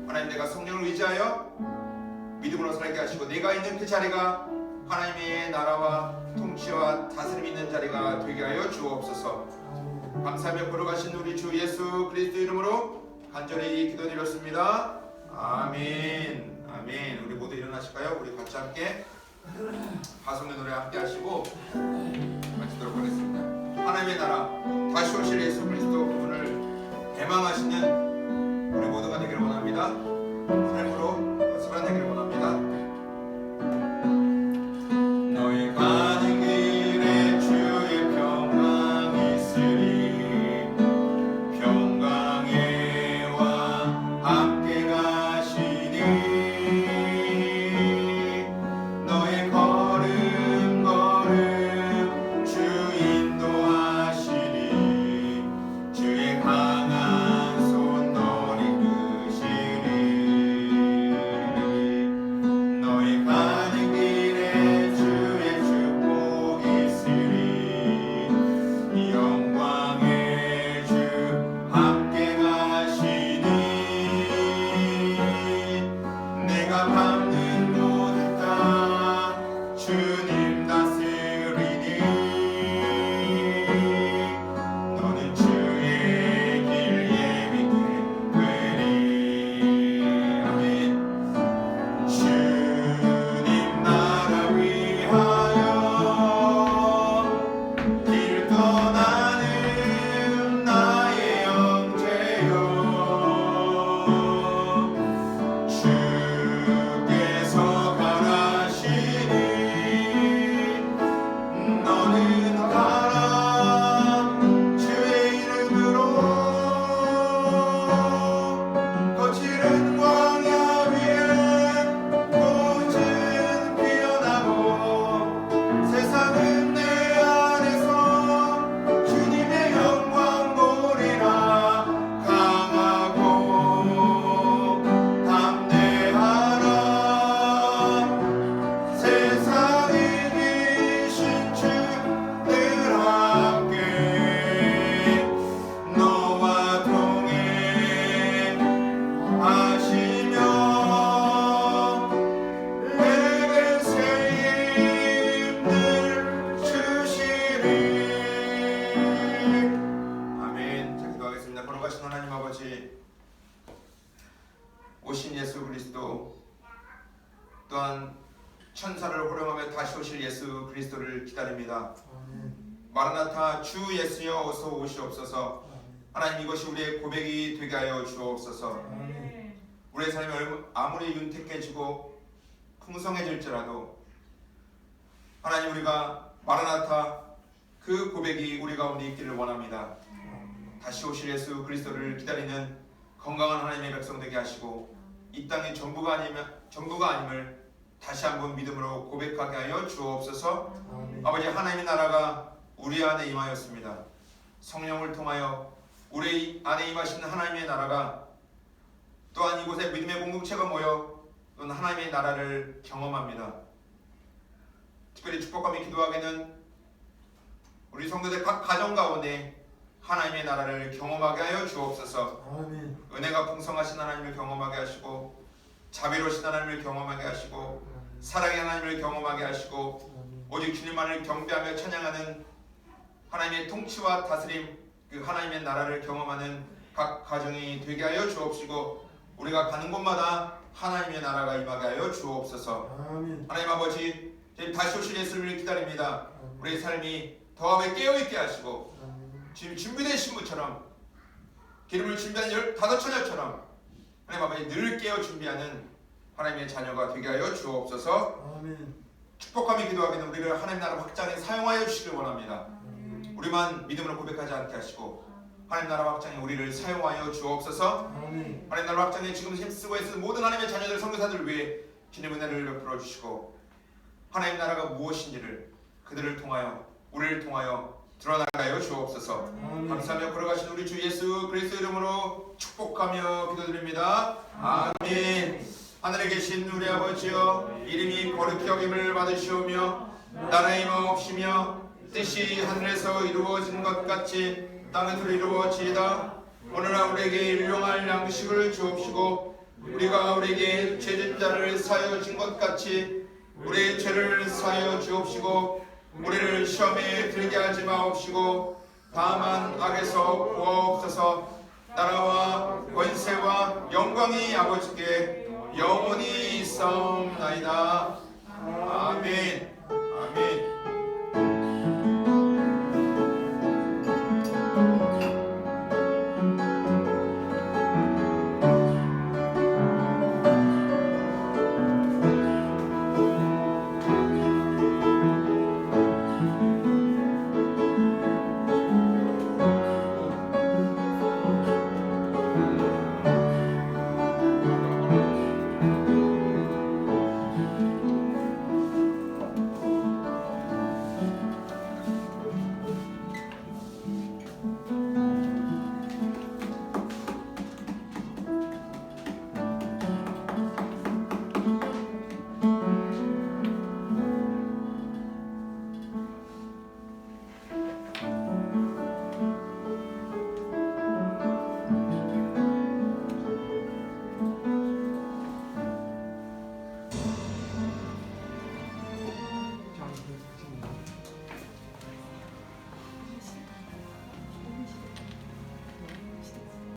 하나님, 내가 성령을 의지하여 믿음으로 살게 하시고, 내가 있는 그 자리가 하나님의 나라와 통치와 다스림이 있는 자리가 되게 하여 주옵소서. 감사하며 걸어가신 우리 주 예수 그리스도 이름으로 간절히 기도드렸습니다. 아멘. 아멘. 우리 모두 일어나실까요? 우리 같이 함께 가성의 노래 함께 하시고 마치도록 하겠습니다. 하나님의 나라, 다시 오실 예수 그리스도 그분을 대망하시는 우리 모두가 되기를 원합니다. 삶으로 살아내기를 원합니다. 너의 가는 길에 주의 평강이 있으리, 평강에와 함께 가시니, 너의 걸음 걸음 주 인도하시니, 주의 강한 손 너를 이끄시니, 또한 천사를 호령하며 다시 오실 예수 그리스도를 기다립니다. 아멘. 마라나타 주 예수여 어서 오시옵소서. 아멘. 하나님 이것이 우리의 고백이 되게 하여 주옵소서. 아멘. 우리의 삶이 아무리 윤택해지고 풍성해질지라도 하나님 우리가 마라나타 그 고백이 우리 가운데 있기를 원합니다. 다시 오실 예수 그리스도를 기다리는 건강한 하나님의 백성 되게 하시고 이 땅이 전부가 아님을 다시 한번 믿음으로 고백하게 하여 주옵소서. 아멘. 아버지 하나님의 나라가 우리 안에 임하였습니다. 성령을 통하여 우리 안에 임하시는 하나님의 나라가 또한 이곳에 믿음의 공동체가 모여 또한 하나님의 나라를 경험합니다. 특별히 축복하며 기도하기는 우리 성도들 각 가정 가운데 하나님의 나라를 경험하게 하여 주옵소서. 아멘. 은혜가 풍성하신 하나님을 경험하게 하시고 자비로우신 하나님을 경험하게 하시고 사랑의 하나님을 경험하게 하시고 오직 주님만을 경배하며 찬양하는 하나님의 통치와 다스림 그 하나님의 나라를 경험하는 각 가정이 되게 하여 주옵시고 우리가 가는 곳마다 하나님의 나라가 임하게 하여 주옵소서. 아멘. 하나님 아버지 지금 다시 오실 예수를 기다립니다. 아멘. 우리의 삶이 더함에 깨어있게 하시고 아멘. 지금 준비되신 것처럼 기름을 준비한 15처녀처럼 하나님 아버지 늘 깨어 준비하는 하나님의 자녀가 되게 하여 주옵소서. 아멘. 축복하며 기도하기는 우리를 하나님 나라 확장에 사용하여 주시길 원합니다. 아멘. 우리만 믿음으로 고백하지 않게 하시고 하나님 나라 확장에 우리를 사용하여 주옵소서. 아멘. 하나님 나라 확장에 지금 힘쓰고 있는 모든 하나님의 자녀들 선교사들을 위해 주님의 은혜를 베풀어 주시고 하나님 나라가 무엇인지를 그들을 통하여 우리를 통하여 드러나가여 주옵소서. 아멘. 감사하며 걸어가신 우리 주 예수 그리스도 이름으로 축복하며 기도드립니다. 아멘. 하늘에 계신 우리 아버지여 이름이 거룩히 여김을 받으시오며 나라의 마옵시며 뜻이 하늘에서 이루어진 것 같이 땅에서 이루어지이다. 오늘날 우리에게 일용할 양식을 주옵시고 우리가 우리에게 죄진 자를 사하여 준 것 같이 우리의 죄를 사하여 주옵시고 우리를 시험에 들게 하지 마옵시고 다만 악에서 구하옵소서. 나라와 권세와 영광이 아버지께 영원히 있사옵나이다.